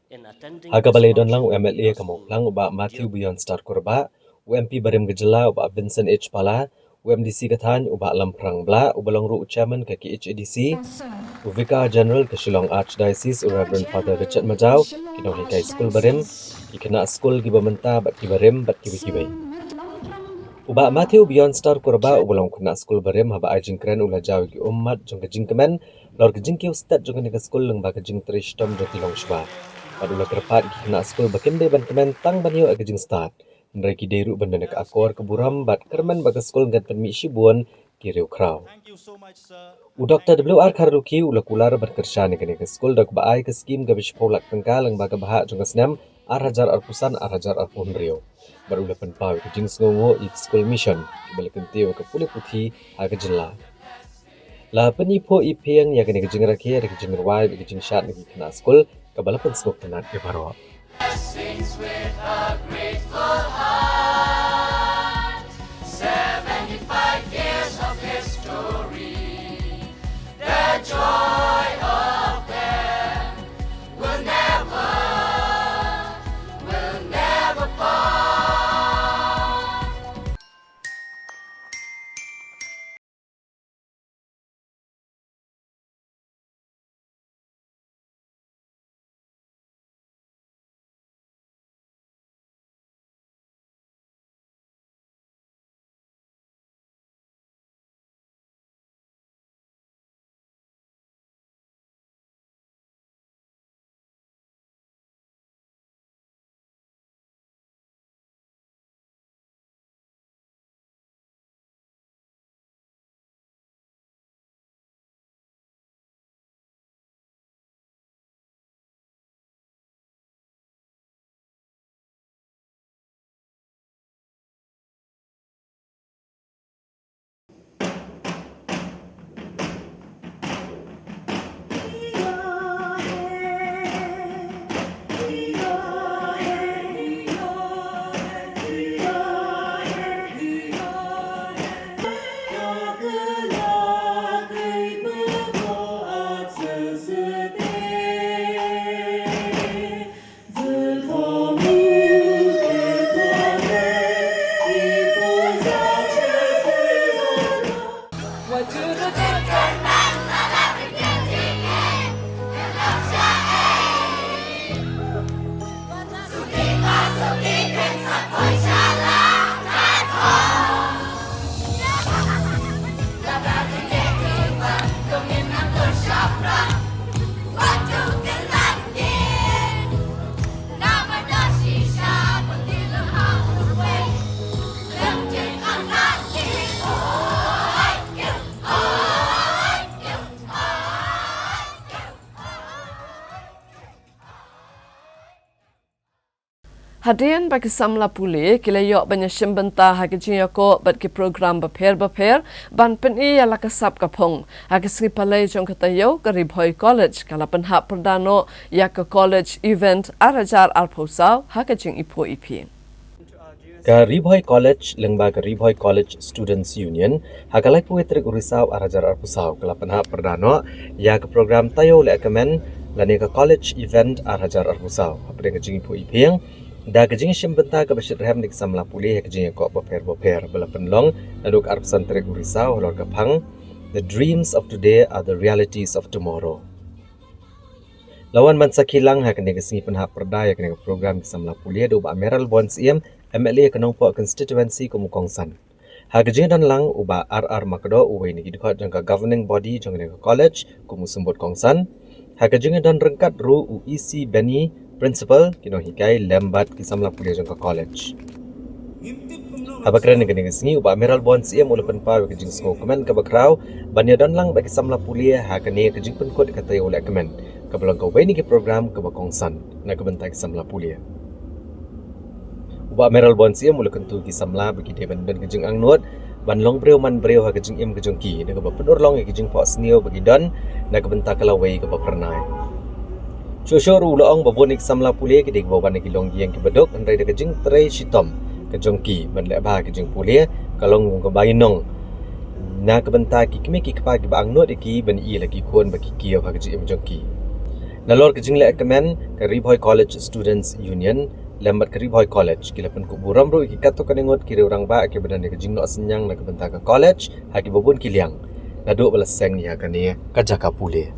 Haga balai don lang UMLA kamong lang uba Matthew Beyond Star Korba, UMP Barim Gejala uba Vincent H. Pala, UMDC Kathan uba Lamprang Bla, ubalong ru chairman ke KHADC, Vicar General ke Shillong Archdiocese Reverend Father Richard Majau, kinong hikai school barim, ikena school gibamenta bat kibarim bat kibikibai. Uba Matthew Beyond Star Korba ubalong kuna school barim haba ajing keren ula jaw gi ummat jong kejing kemen, lor kejing kiu stat jong ke school leng ba kejing trishtom jong tilong shba. Padula kerpat kena school bakende ban kemen tang banyo kejing start. Mereka deru bandanek akor keburam bat kerman baga school ngan penmi shibuan kiriu kraw. Dr. W.R. Kharluki ula kular bat kersha ke school dak baai ke skim gabish polak tengka leng baga bahak jong kesnam arhajar arpusan arhajar arpun rio. Barula penpau ke jing ngongo ik school mission kibalik kentio ke pulih putih aga jela. La penipo ipeng ya kene ke jing rakhe ke jing rwai ke jing shat ke kena school kabalapan skop tenat ke baro. Sings with a grateful heart, 75 years of history, the joy of them will never part. Hadian bagi samla pulih kila yok banyak syembenta hagi jinyako bat ki program baper ban peni ala kasap kapong hagi sri palai jong katayo ke Ribhoi College kala penhak perdano ya ke college event arajar alposau hagi jing ipo ipi. Ka Ribhoi College lengba ka Ribhoi College Students Union hakalai puetrik urisau arajar arpusau kelapan hak perdana ya ke program tayo le kemen lani ka college event arajar arpusau apre ka jingi pu ipeng da ka jingi shimbenta ka bashir ham nik samla pulih ka jingi ko boper belapan long naduk arpusan trik urisau lor ka phang the dreams of today are the realities of tomorrow. Lawan man sakilang ha kene singi penhak perda ya kene program samla pulih do ba Meral Bonds MLA kanong po constituency kumukongsan. Ha kejing dan lang uba RR makdo uwe ni gidukot jangka governing body jang ne college kumusembut kongsan. Ha kejing dan rengkat ru UEC Beni principal kino hikai lembat kisamla pulih jangka college. Habakran kene singi uba Meral Bonds ulapan pa kejing sko komen kabakrau banya dan lang bagi samla pulih ha kene kejing penkot kata oleh komen. Kabelang kau ni ke program kabakongsan na kebentai samla pulih. Uba Meral Bonds mula kentu ki samla bagi deban dan kejing angnut ban long breu man breu ha kejing kejong ki na kaba penur long kejing po sneo bagi dan na kebentak kalawai kaba pernai. Shosho ru loong babonik samla pulih ke dik bawan ki long yang ki bedok andai da kejing tray shitom kejong ki ban le ba kejing pulih kalong ka bainong na kebentak ki kimi ki kapa ki ba angnut ki ban i lagi kuon bagi ki ha kejing kejong ki. Nalor kejing le kemen ke Ribhoi College Students Union lambat ke Ribhoi College kilapan kuburam ro ikikato kanengot kiri orang ba ke badan kejing no senyang na kebentak ke college haki babun kiliang nadu balas seng ya kani kajaka pulih.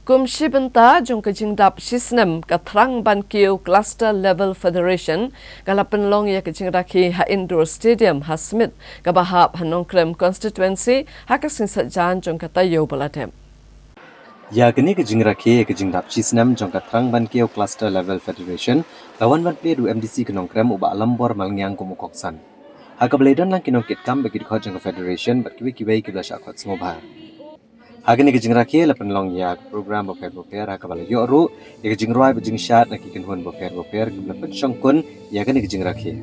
Kumshi benta jong kejing dap sisnem katrang ban kiu cluster level federation kalapan long ya kejing raki ha indoor stadium ha smith kabahap hanong krem constituency ha kasing sajan jong katayo balatem. Ya kini kejing raki kejing dap sisnem jong katrang ban kiu cluster level federation lawan ban play du MDC kenong krem uba lambor malngyang kumukoksan. Ha kabledan lang kinong kitkam bagi dikot jong federation bat kiwi kibla syakot sengobhar. Agni kejing rakyat lepan long ya program boper akabala yoru ya kejing ruai bejing syat nak ikan hun boper kibla pet syangkun ya kini kejing rakyat.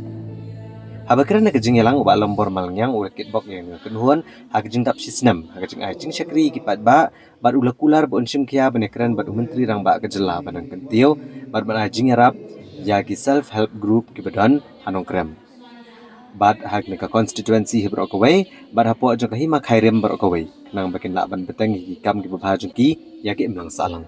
Habakran na kajing yalang uba lombor malangyang ula kitbok yang kenuhun hakajing tap sisnem hakajing ajing syakri kipat ba bat ula kular bo unsim kia benekran bat menteri rang ba kejela banang kentio bat ajing arab yagi self help group kibadan hanong krem bat hak neka constituency hibrok away bat hapo jong kahima khairem brok away nang bakin la ban beteng hi kam ki babhajung ki yagi emlang salang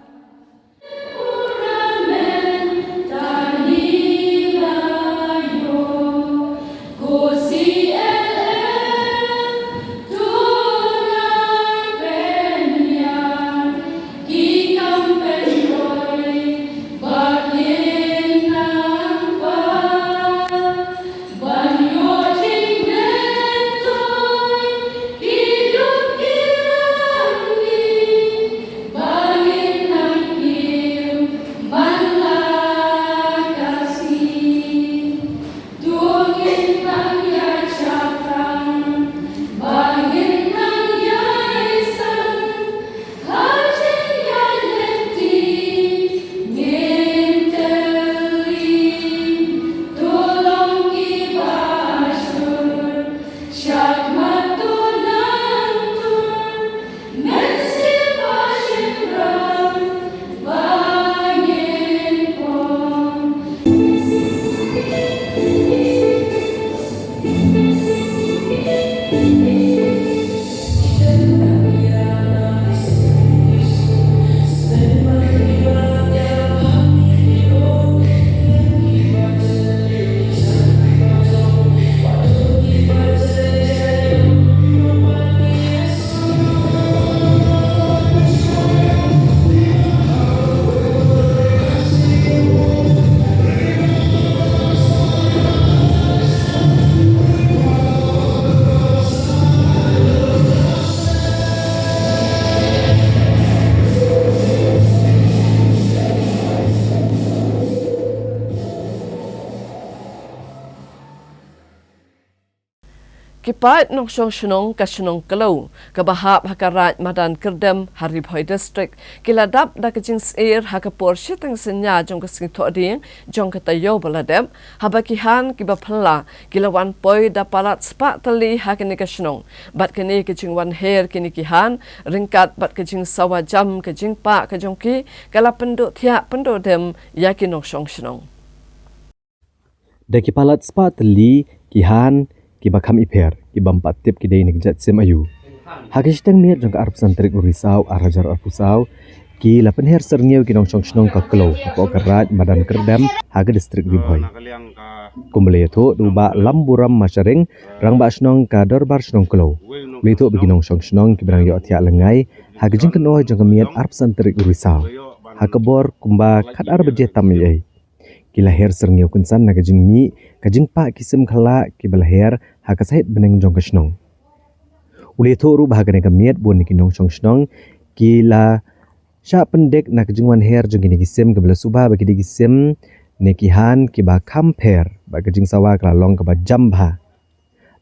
Kipat nong syong syunong ka syunong kalau kabahap hakarat madan kerdem Harib Hoi district kiladap da kajing air hakapor syitang senya jong kasing toding jong katayo baladem habakihan kibapala kilawan poi da palat spak tali hakini ka syunong bat kini kajing wan hair kini kihan ringkat bat kajing sawa jam kajing pa kajong ki kala penduk tiak penduk dem yakin nong syong syunong da kipalat spak tali kihan kibakam iper kibampat tip kidai negjat sem ayu hakishtang miat jong arp santrik urisau arajar arpusau ki lapen her serngeu kinong chong snong ka klo ko karat madan kerdam haga distrik Ribhoi kumle tho duba lamburam masharing rang ba snong ka dorbar snong klo le tho beginong chong snong kibrang yo thia lengai haga jing kno jong miat arp santrik urisau hakabor kumba khat ar beje tamai kila her serngeu kunsan naga jing mi kajing pa kisim khala kibal her hakasait beneng jong kasnong ule tho ru bahagane kamiat bon kinong chong snong kila sha pendek nak jingwan her jong kini kisim kibal subha bagi kisim nekihan kiba kamper bagi jing sawa kala long kiba jamba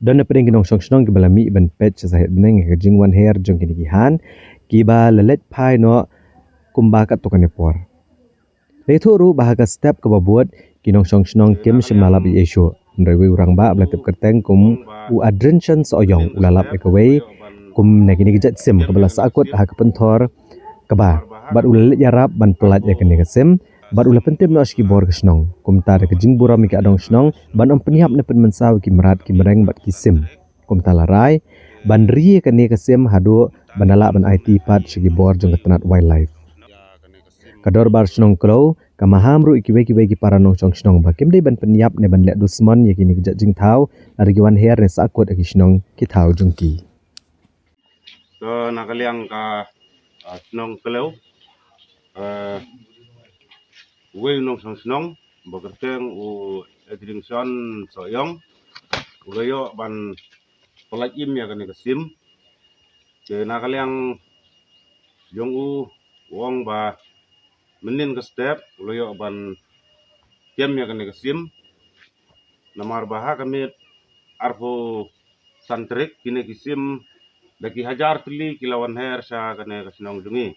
don peneng kinong chong snong kibal mi ben pet sait beneng kajingwan her jong kini kihan kiba lelet pai no kumba kat tokane por Leturu bahaga step kebabuat kinong song snong kim shimalap i esho nrewi urang ba blatep kerteng kum u adrention soyong ulalap ekaway kum negini gejat sim kebala sakut ha kepentor keba bat ulalit yarap ban pelat ya kene sim bat ula pentim no aski bor kesnong kum tar kejing buram ki adong snong ban om penyiap ne pen mensaw ki merat ki mereng bat ki sim kum talarai ban ri kene sim hadu banala ban IT pat sigi bor jong ketenat wildlife kador bar snong klo kamaham ru ikiwe ki para nong chong snong ba kim dei ban penyap ne ban lek dusman ye kini gejat jing thau lari giwan her ne sakut aki snong ki thau jungki so nakaliang ka snong klo we nong chong snong bokerteng u adringson soyong ugayo ban polaj im ya kani kasim ke nakaliang yong u wong ba menin ke step uloyo ban tiam ya kene kesim namar baha kami arfo santrik kini kisim daki hajar tuli kilawan her sa kene kesinong jungi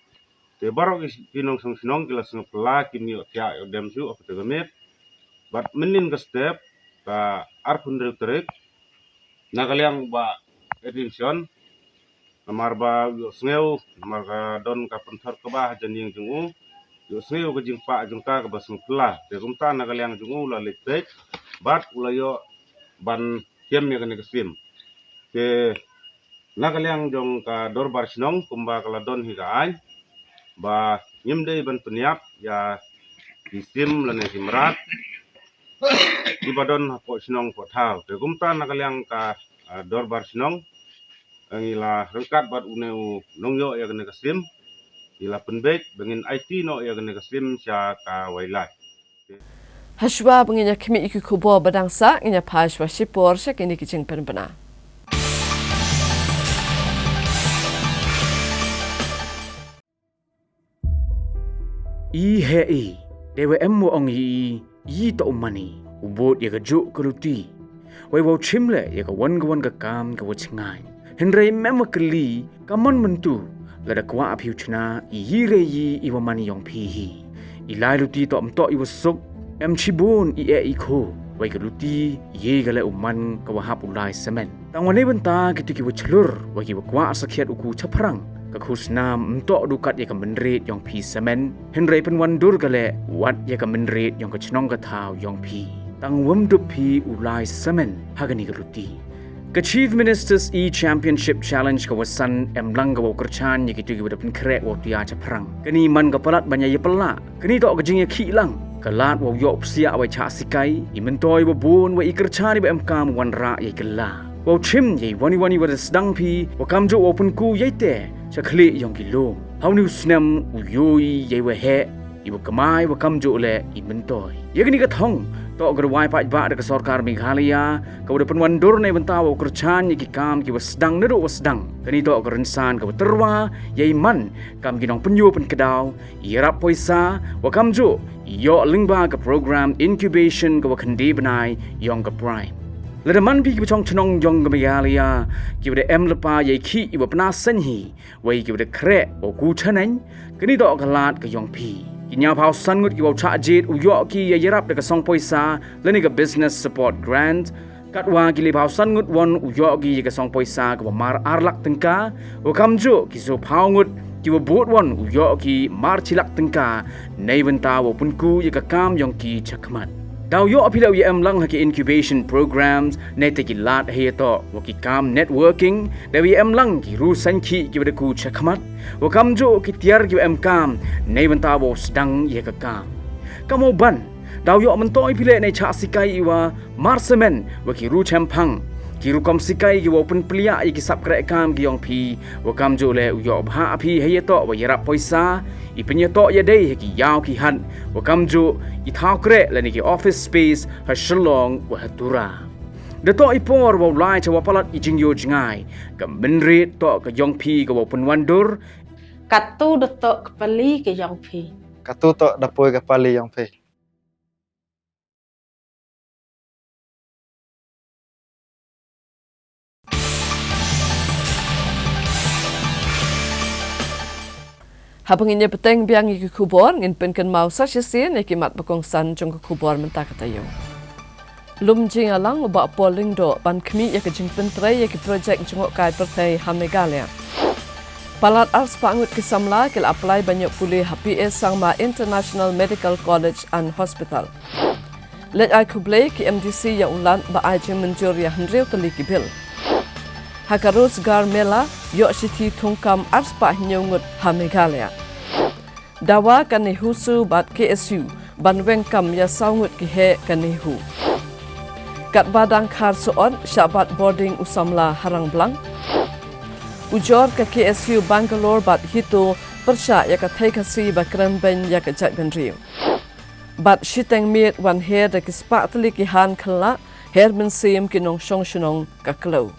te baro kinong song sinong kila sing pela kimi kya dem su apa te gamit bat menin ke step ka arpun terik nakaliang ba edinson namar ba sneu namar ka don ka penthar ka ba janing jungu yo sneu ka jingpa jungka ka basungkla te rumta nakaliang jungu la lepek bat ulayo ban kiem ya kan kesim te nakaliang jong ka dorbar sinong kumba kala don higaan ba nyimde ban peniap ya isim lane simrat ibadon po sinong po thau te kumta nakaliang ka dorbar sinong angila rengkat bat uneu nongyo ya kan kesim ila penbek bengin IT no ya kan kesim sya ka wailai Hashwa benginya kimi iku kubo badangsa inya pashwa shipor shakini kijing penbena. Hei, dewa emu ong yi to umani, ubot ya gajuk keruti. Wai wau chimle ya kawan ka kam ka wachingai. Henry mema keli kamon mentu lada kwa apiu chna re yi iwa mani yong pihi. Ilai luti to amto iwa sok em chibun iko. Wai keruti ye gale uman ka wahap ulai semen. Tangwane benta gitu kiwa chlur wai kiwa kwa asakhiat uku chaprang. Kakusna mtok dukat ya kemenrit yang pi semen Henry penwandur gale wat ya kemenrit yang kecnong katau yang pi tang wamdup pi ulai semen hagani galuti ka Chief Ministers Championship Challenge kawasan emlang gawa kerchan ya gitu giba krek waktu ya caprang kani man kapalat banyak ya pelak kani tok kejing ya kilang kalat wa yok sia wa cha sikai imentoy wa bun wa ikerchan ba emkam wan ra ya kela wa chim ye wani wa sedang pi wa kamjo open ku ye te Chakli yang kilom. Hau ni usnam uyoi yewa he ibu kamai wa kamjo le imentoy. Yagni ka thong to gerwai pa ba de sarkar Meghalaya ka udah penwandur nei bentawa kerchan yaki kam ki wasdang neru wasdang. Kani to kerensan ka terwa yai man kam ginong penyu pen kedau irap poisa wa kamjo yo lingba ka program incubation ka wakandi benai yong ka prime. Ledaman pi kibacong cenong jong Meghalaya kiwede em lepa yai ki iwa penasan hi wai kiwede krek o ku chaneng kini dok kalat ke yong pi kinya pau sangut kiwa cha jit uyok ki ya yarap de kasong poisa leni ka business support grant katwa ki le pau sangut won uyok ki kasong poisa ka mar arlak tengka o kamjo ki so pau ngut kiwa bot won uyok ki mar chilak tengka nei benta wo punku ya ka kam yong ki chakmat Daw yo apilaw yam lang haki incubation programs nete ki lat heto waki kam networking daw yam lang ki rusan ki ki ku chakmat wakam jo ki tiar ki am kam nei bentabo sedang ye ka kam kamo ban daw yo mentoi pile nei cha sikai iwa marsemen waki ru champang ki ru kom sikai ki open plia ki sap krek kam ki yong pi wakam jo le yo bha api heto wa yarap poisa ipenye to ya dei ki yaw ki han wakam jo ithau kre lani ki office space ha shalong wa hatura dato ipor wa lai cha wapalat ijing yo jingai ka menrit to ka yong pi ka open wandur katu dato kepali ke yong pi katu to dapoi kepali yong pi Habang inya peteng biang iki kubor ngin penken mau sa sien iki mat bakong san jong kubor menta katayo. Lum jing alang uba polling do ban kmi ya kejing pentre ya ki project jongok kai pertai ha Meghalaya. Palat ars pangut ki samla kil apply banyak pulih HPS Sangma International Medical College and Hospital. Let ai kublai ki MDC ya ulan ba ai jing menjur ya hendreu tali ki bil. Hakarus gar mela yo siti tungkam ars pa nyongut ha Meghalaya. Dawa kani husu bat KSU ban wengkam ya saungut ki he kani hu. Kat badang khar soon syabat boarding usamla harang blang. Ujor ke KSU Bangalore bat hito persya ya ka thai kasi ba kran ben ya ka jat ben riu. Bat shiteng miet wan her de ki spa tli ki han khla her men sim ki nong shong shonong ka klo.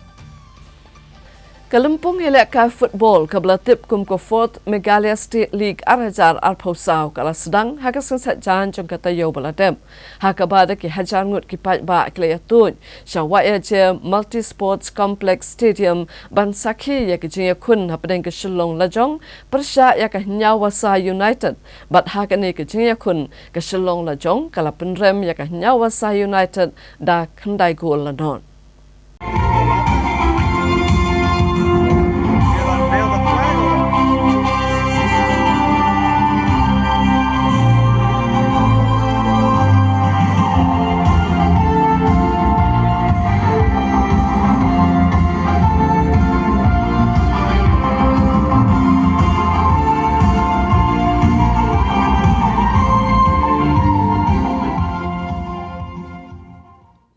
Kalimpong Heleka Football kebelatip kum ko Fourth Meghalaya State League Arhajar Arpausau kala sedang haka sensat jan jong kata yo baladem haka bada ki hajar ngut ki pat ba klayatun syawaya je Multi Sports Complex Stadium ban sakhi ya ki jiya kun hapadeng ke Shillong Lajong persya ya ka Nyawasa United bat haka ni ki jiya kun ke Shillong Lajong kala penrem ya ka Nyawasa United da khandai gol lanon.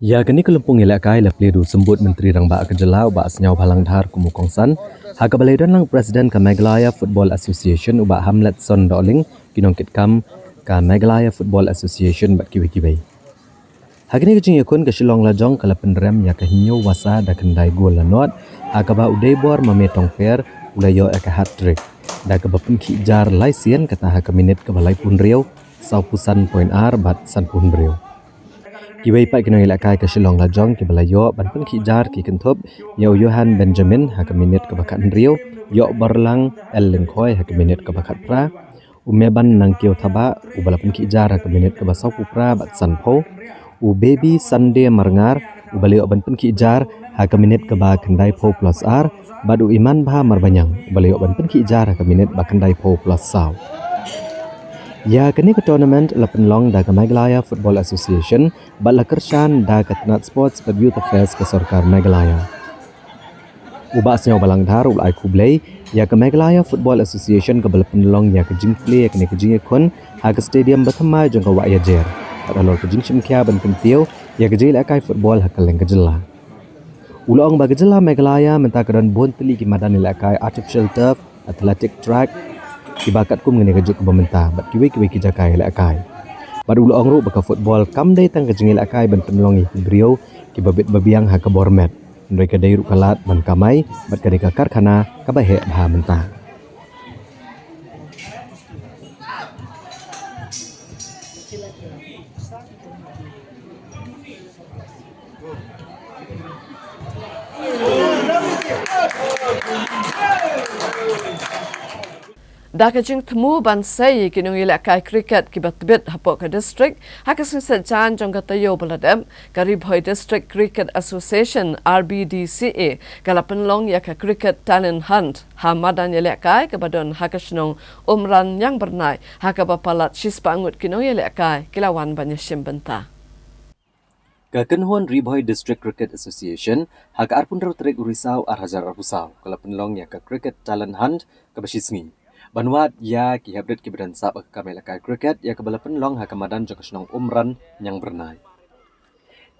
Ya kini Kelempung Ilakai lepledu sembut Menteri Rang Ba Kejelau ba senyau Balang Dhar Kumu Kongsan haka balaidon lang Presiden ka Meghalaya Football Association uba Hamlet Son Doling kinong kitkam ka Meghalaya Football Association bat kiwi-kiwi. Hagini kecing yakun ke Shillong Lajong kala penrem ya ke hinyo wasa da kendai gol lanot haka ba udai bor mametong per ulayo eka hat-trick da ke bapun ki jar laisien kata haka minit ke balai pun riau sau pusan poin ar bat san pun riau. Kiwai pak kino ilakai ke Shillong Lajong ke balayo ban pun kijar ki kentup yo Johan Benjamin haka minit ke bakat Rio yo Berlang El Lengkoi haka minit ke bakat pra umeban nang kio thaba u balapun kijar haka minit ke basau kupra bat sanpo u baby Sunday Marngar u balayo ban pun kijar haka minit ke ba kendai po plus r badu iman bah marbanyang u balayo ban pun kijar haka minit ba kendai po plus saw. Ya kini ke tournament lapan long da ke Meghalaya Football Association bala kershan da ke Tenat Sports per Youth Affairs ke Sarkar Meghalaya. Ubak senyau Balang Dhar ulai kublai ya ke Meghalaya Football Association ke bala penlong ya ke jingplay ya kini ke jingikun ha ke stadium bertemai jong ke Waya Jer. Pada lor ke jing Shimkia ban kentio ya ke jil akai football ha ke leng ke jela. Ulong ba ke jela Meghalaya menta kedan bon teli ki madan ilakai artificial turf, athletic track ibakat kum ngene kejuk pemerintah bat kiwi-kiwi ki jakai lakai badu ulong ru baka football kam dai tang kejengil akai ban penlongi brio ki babit babiang ha ke bormet mereka dai ru kalat ban kamai bat kadika karkhana ka bahe bha mentah. Da kajing temu ban sai kinung ilakai cricket ki batbit hapok ke district haka sensat jan jong kata yo baladem karib hoi District Cricket Association RBDCA kala penlong ya ka cricket talent hunt hamadan ilakai ke badon haka snong umran yang bernai haka bapalat sispangut kinung ilakai kilawan banyashim benta. Kakenhuan Ribhoi District Cricket Association haka arpun rutrik urisau arhajar arpusau kala penlong ya ka cricket talent hunt ke basisngi. Banwat ya ki habrit ki badan sab ka melakai cricket ya ke bala penlong ha kamadan jong snong umran yang bernai.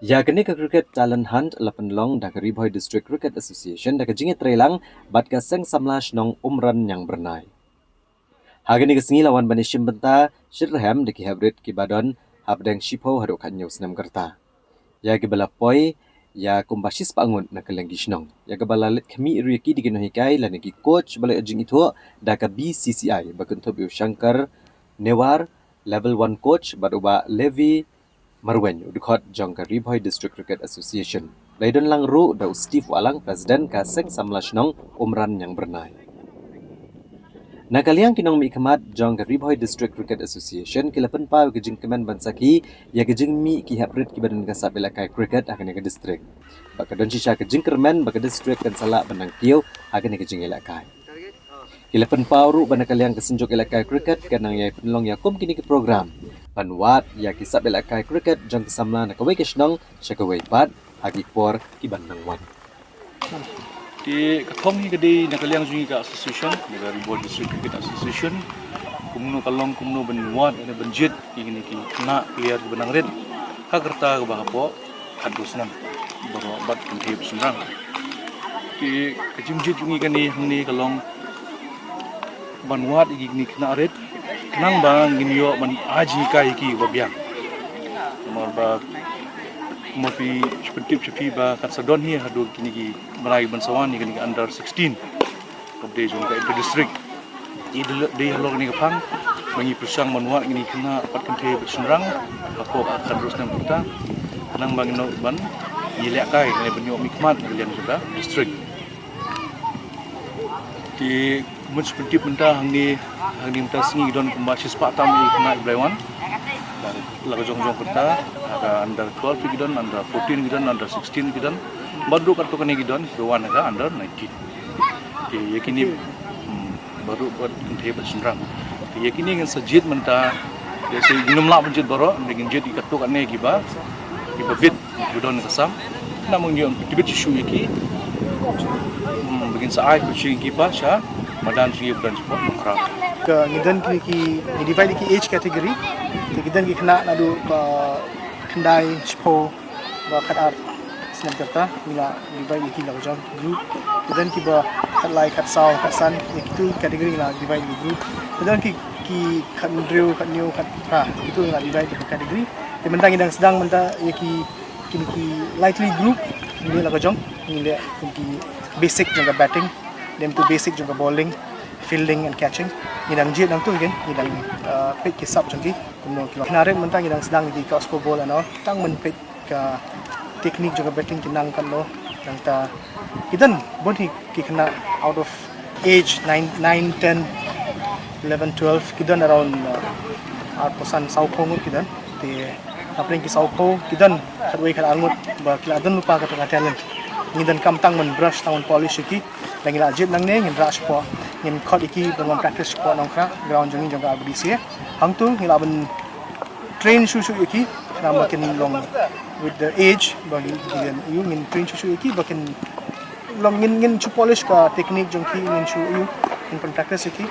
Ya kini ke cricket talent hunt la penlong da ke Ribhoi District Cricket Association da ke jinge trelang bat ka seng samla snong umran yang bernai. Ha kini ke sengi lawan banishim benta shirham da ki habrit ki badan habdeng shipo hadu kan news nam kerta. Ya ke bala poi ya kumbasis pangun na kelenggi snong ya ke bala lit kami riaki di kino hikai la negi coach bala jing itu da ka BCCI bakunto biu Shankar Newar level 1 coach baduba Levi Marwen udkhot jong ka Ribhoi District Cricket Association laidon lang ru da Steve Walang president ka sek samla snong umran yang bernai. Nakaliang kinong mi ikamat jong ka Ribhoi District Cricket Association kilapan pa ke jing kemen bansaki ya ke jing mi ki haprit ki badan ka sabila kai cricket akan ke district. Baka don shisha ke jing kermen baka district kan sala benang kiau akan ke jing ilakai. Kilapan pa ru banakaliang ke senjok ilakai cricket kanang ya penlong ya kum kini ke program. Panwat ya ki sabila kai cricket jong ke samla na kawai ke snong syakawai pat hagi por ki bandang wan. Di ketom hi gede nakaliang jungi ka association dari Ribhoi District Cricket Association kumno kalong kumno benwat ene benjit ingin ki na player benang red hagerta ke bahapo hadusnam baru bat kentip senang ki kejimjit jungi kani hangni kalong benwat igi ni kena red kenang bang ginyo man aji kai ki babiang nomor ba Mopi sepetip sepi ba kat sadon hi hadu kini ki Melayu Bansawan ni kini under 16 kabde jong ka inter district di halor ni kapang mangi persang manuak ini kena pat kente bersenrang apa akan terus nam kita kanang bangino ban yilek kai ni benyo mikmat kalian juga district di mun sepetip mentah hang ni mentah singi don kumbasis pak tam ni kena Ibrahim laga jong-jong kita ada under 12 gidan, under 14 gidan, under 16 gidan, baru kartu kene gidan, ruan aga under 19. Yakini baru buat kente bersenrang. Yakini dengan sejid mentah, jadi minum lap menjid baru, dengan jid kartu kene giba bit gidan kesam. Namun yang tibet isu yaki, begin saai kucing giba sah, madan sih bukan sport mukra. Ngidan ki divide ki age category. Ngidan ki kena nadu kendai spo ba khat art snap kerta mila divide ki la jam group. Ngidan ki ba khat lai khat saw khat san itu category la divide ki group. Ngidan ki khat drill khat new khat pra itu la divide ki category. Di mentang ngidan sedang mentah ki lightly group ni la jam ni le ki basic jaga batting dem tu basic jaga bowling fielding and catching nidang jit nang tu again nidang pick ki sub jangki kumno kilo kinaret mentang nidang sedang di ka score ball ano tang men pick ka teknik juga batting kinang kan lo nang ta kidan bon ki kena out of age 9 10 11 12 kidan around 8% saupo ngut kidan te apring ki saupo kidan kadway kan angut ba kiladan lupa ka talent ngidan kam tang men brush tang polish ki lagi la jit nang ne ngin ra spo ngin khot iki berman practice spo nang kra ground jong jong abdc hang tu ngila ben train shu iki na makin long with the age bagi gigan you ngin train shu iki bakin long ngin chu polish ka technique jong ki ngin shu you in practice iki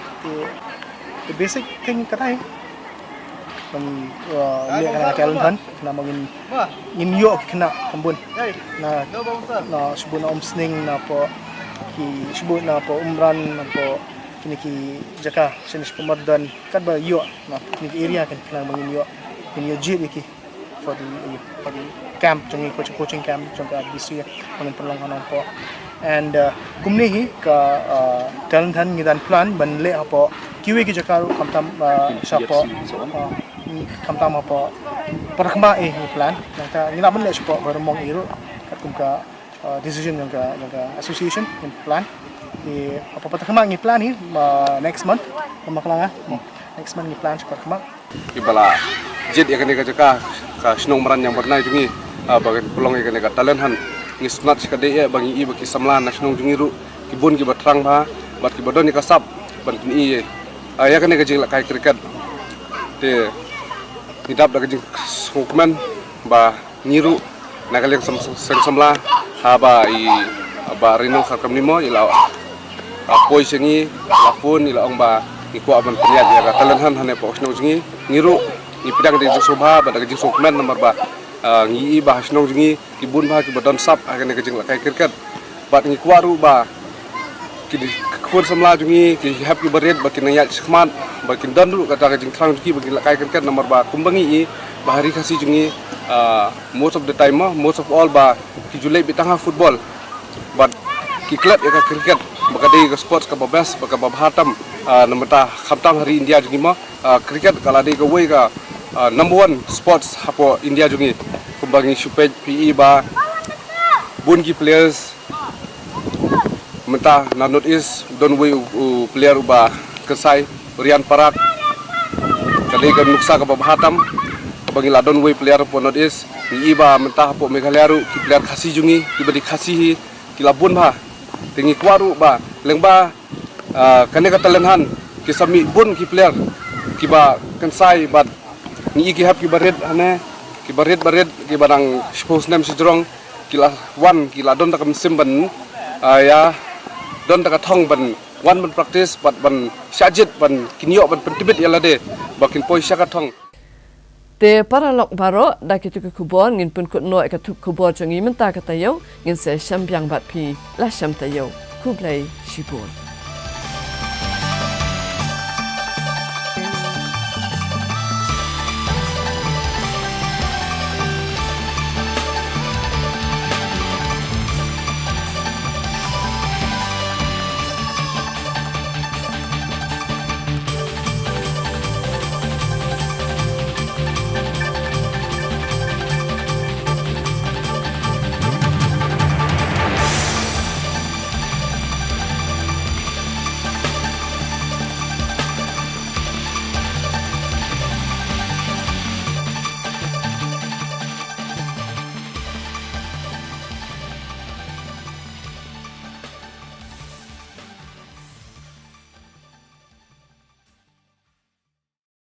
the basic thing katai bang le kana talent han na mangin ngin yo kena kambun na subun om sning na po ki sebut na po umran na po kini ki jaka sinis pemardan kad ba yo na kini area kan kena mangin yo jit iki for the camp jong coaching camp jong ka BC mangin perlang hanan po and kumni hi ka talent han ngidan plan ban le apo kiwi ki jaka kamtam sapo kamtam apo parakma plan nang ngila ban le sapo barmong iro kat kum ka decision yang association yang plan di apa kemang ni plan ni next month kemaklang next month ni plan cepat kemak ibala jid ya kene ka snong maran yang bernai jungi bagian pelong ya kene ka talent han ni snat sekade ya bangi i baki samlan na snong jungi ru kibun ki batrang ba bat ki bodon ni kasap ban ni ya kene ka jing la kai cricket te nidap da jing hukman ba ngiru na kaleng samla haba rino sakam nimo ila poi sengi lafun ila ong ba iku aban priya ya talenhan hane po sno jingi ngiru ni pidang de sobha ba daga jing sokmen nomor ba ngi ba sno jingi kibun ba ki badon sap agane ke jing la kai cricket ba ngi kwaru ba ki khur samla jingi ki happy baret ba kinaya khmat ba kin dan dulu kata jing thrang ki ba ki la kai cricket nomor ba kumbangi ba hari khasi jingi most of the time most of all ba ki julai bitanga football but ki club ya cricket bakade ke sports ka babas baka babhatam namata khamtam hari India jungi ma cricket kala de go way ka number 1 sports hapo India jungi kumbangi supej PE ba bungi players menta na not is don way player ba kesai Rian Parak kade ka nuksa ka babhatam bagi ladon way player po not is iba mentah po Meghalaya ru ki player khasi jungi ki badi khasi hi ki labun ba tingi kwaru ba lengba kane ka talenhan ki sami bun ki player ki ba kansai ba ni ki hap ki baret ane ki baret ki barang sports name sidrong ki la wan ki ladon ta kam simban ya don ta ka thong ban wan ban practice ban syajit ban kinyo ban pentibit yala de bakin poi syaka thong te para lok baro da kitu ke kubon ngin pun kut no ka tu kubon jongi menta ka tayo ngin se syambyang bat pi la syam tayo kublai shibon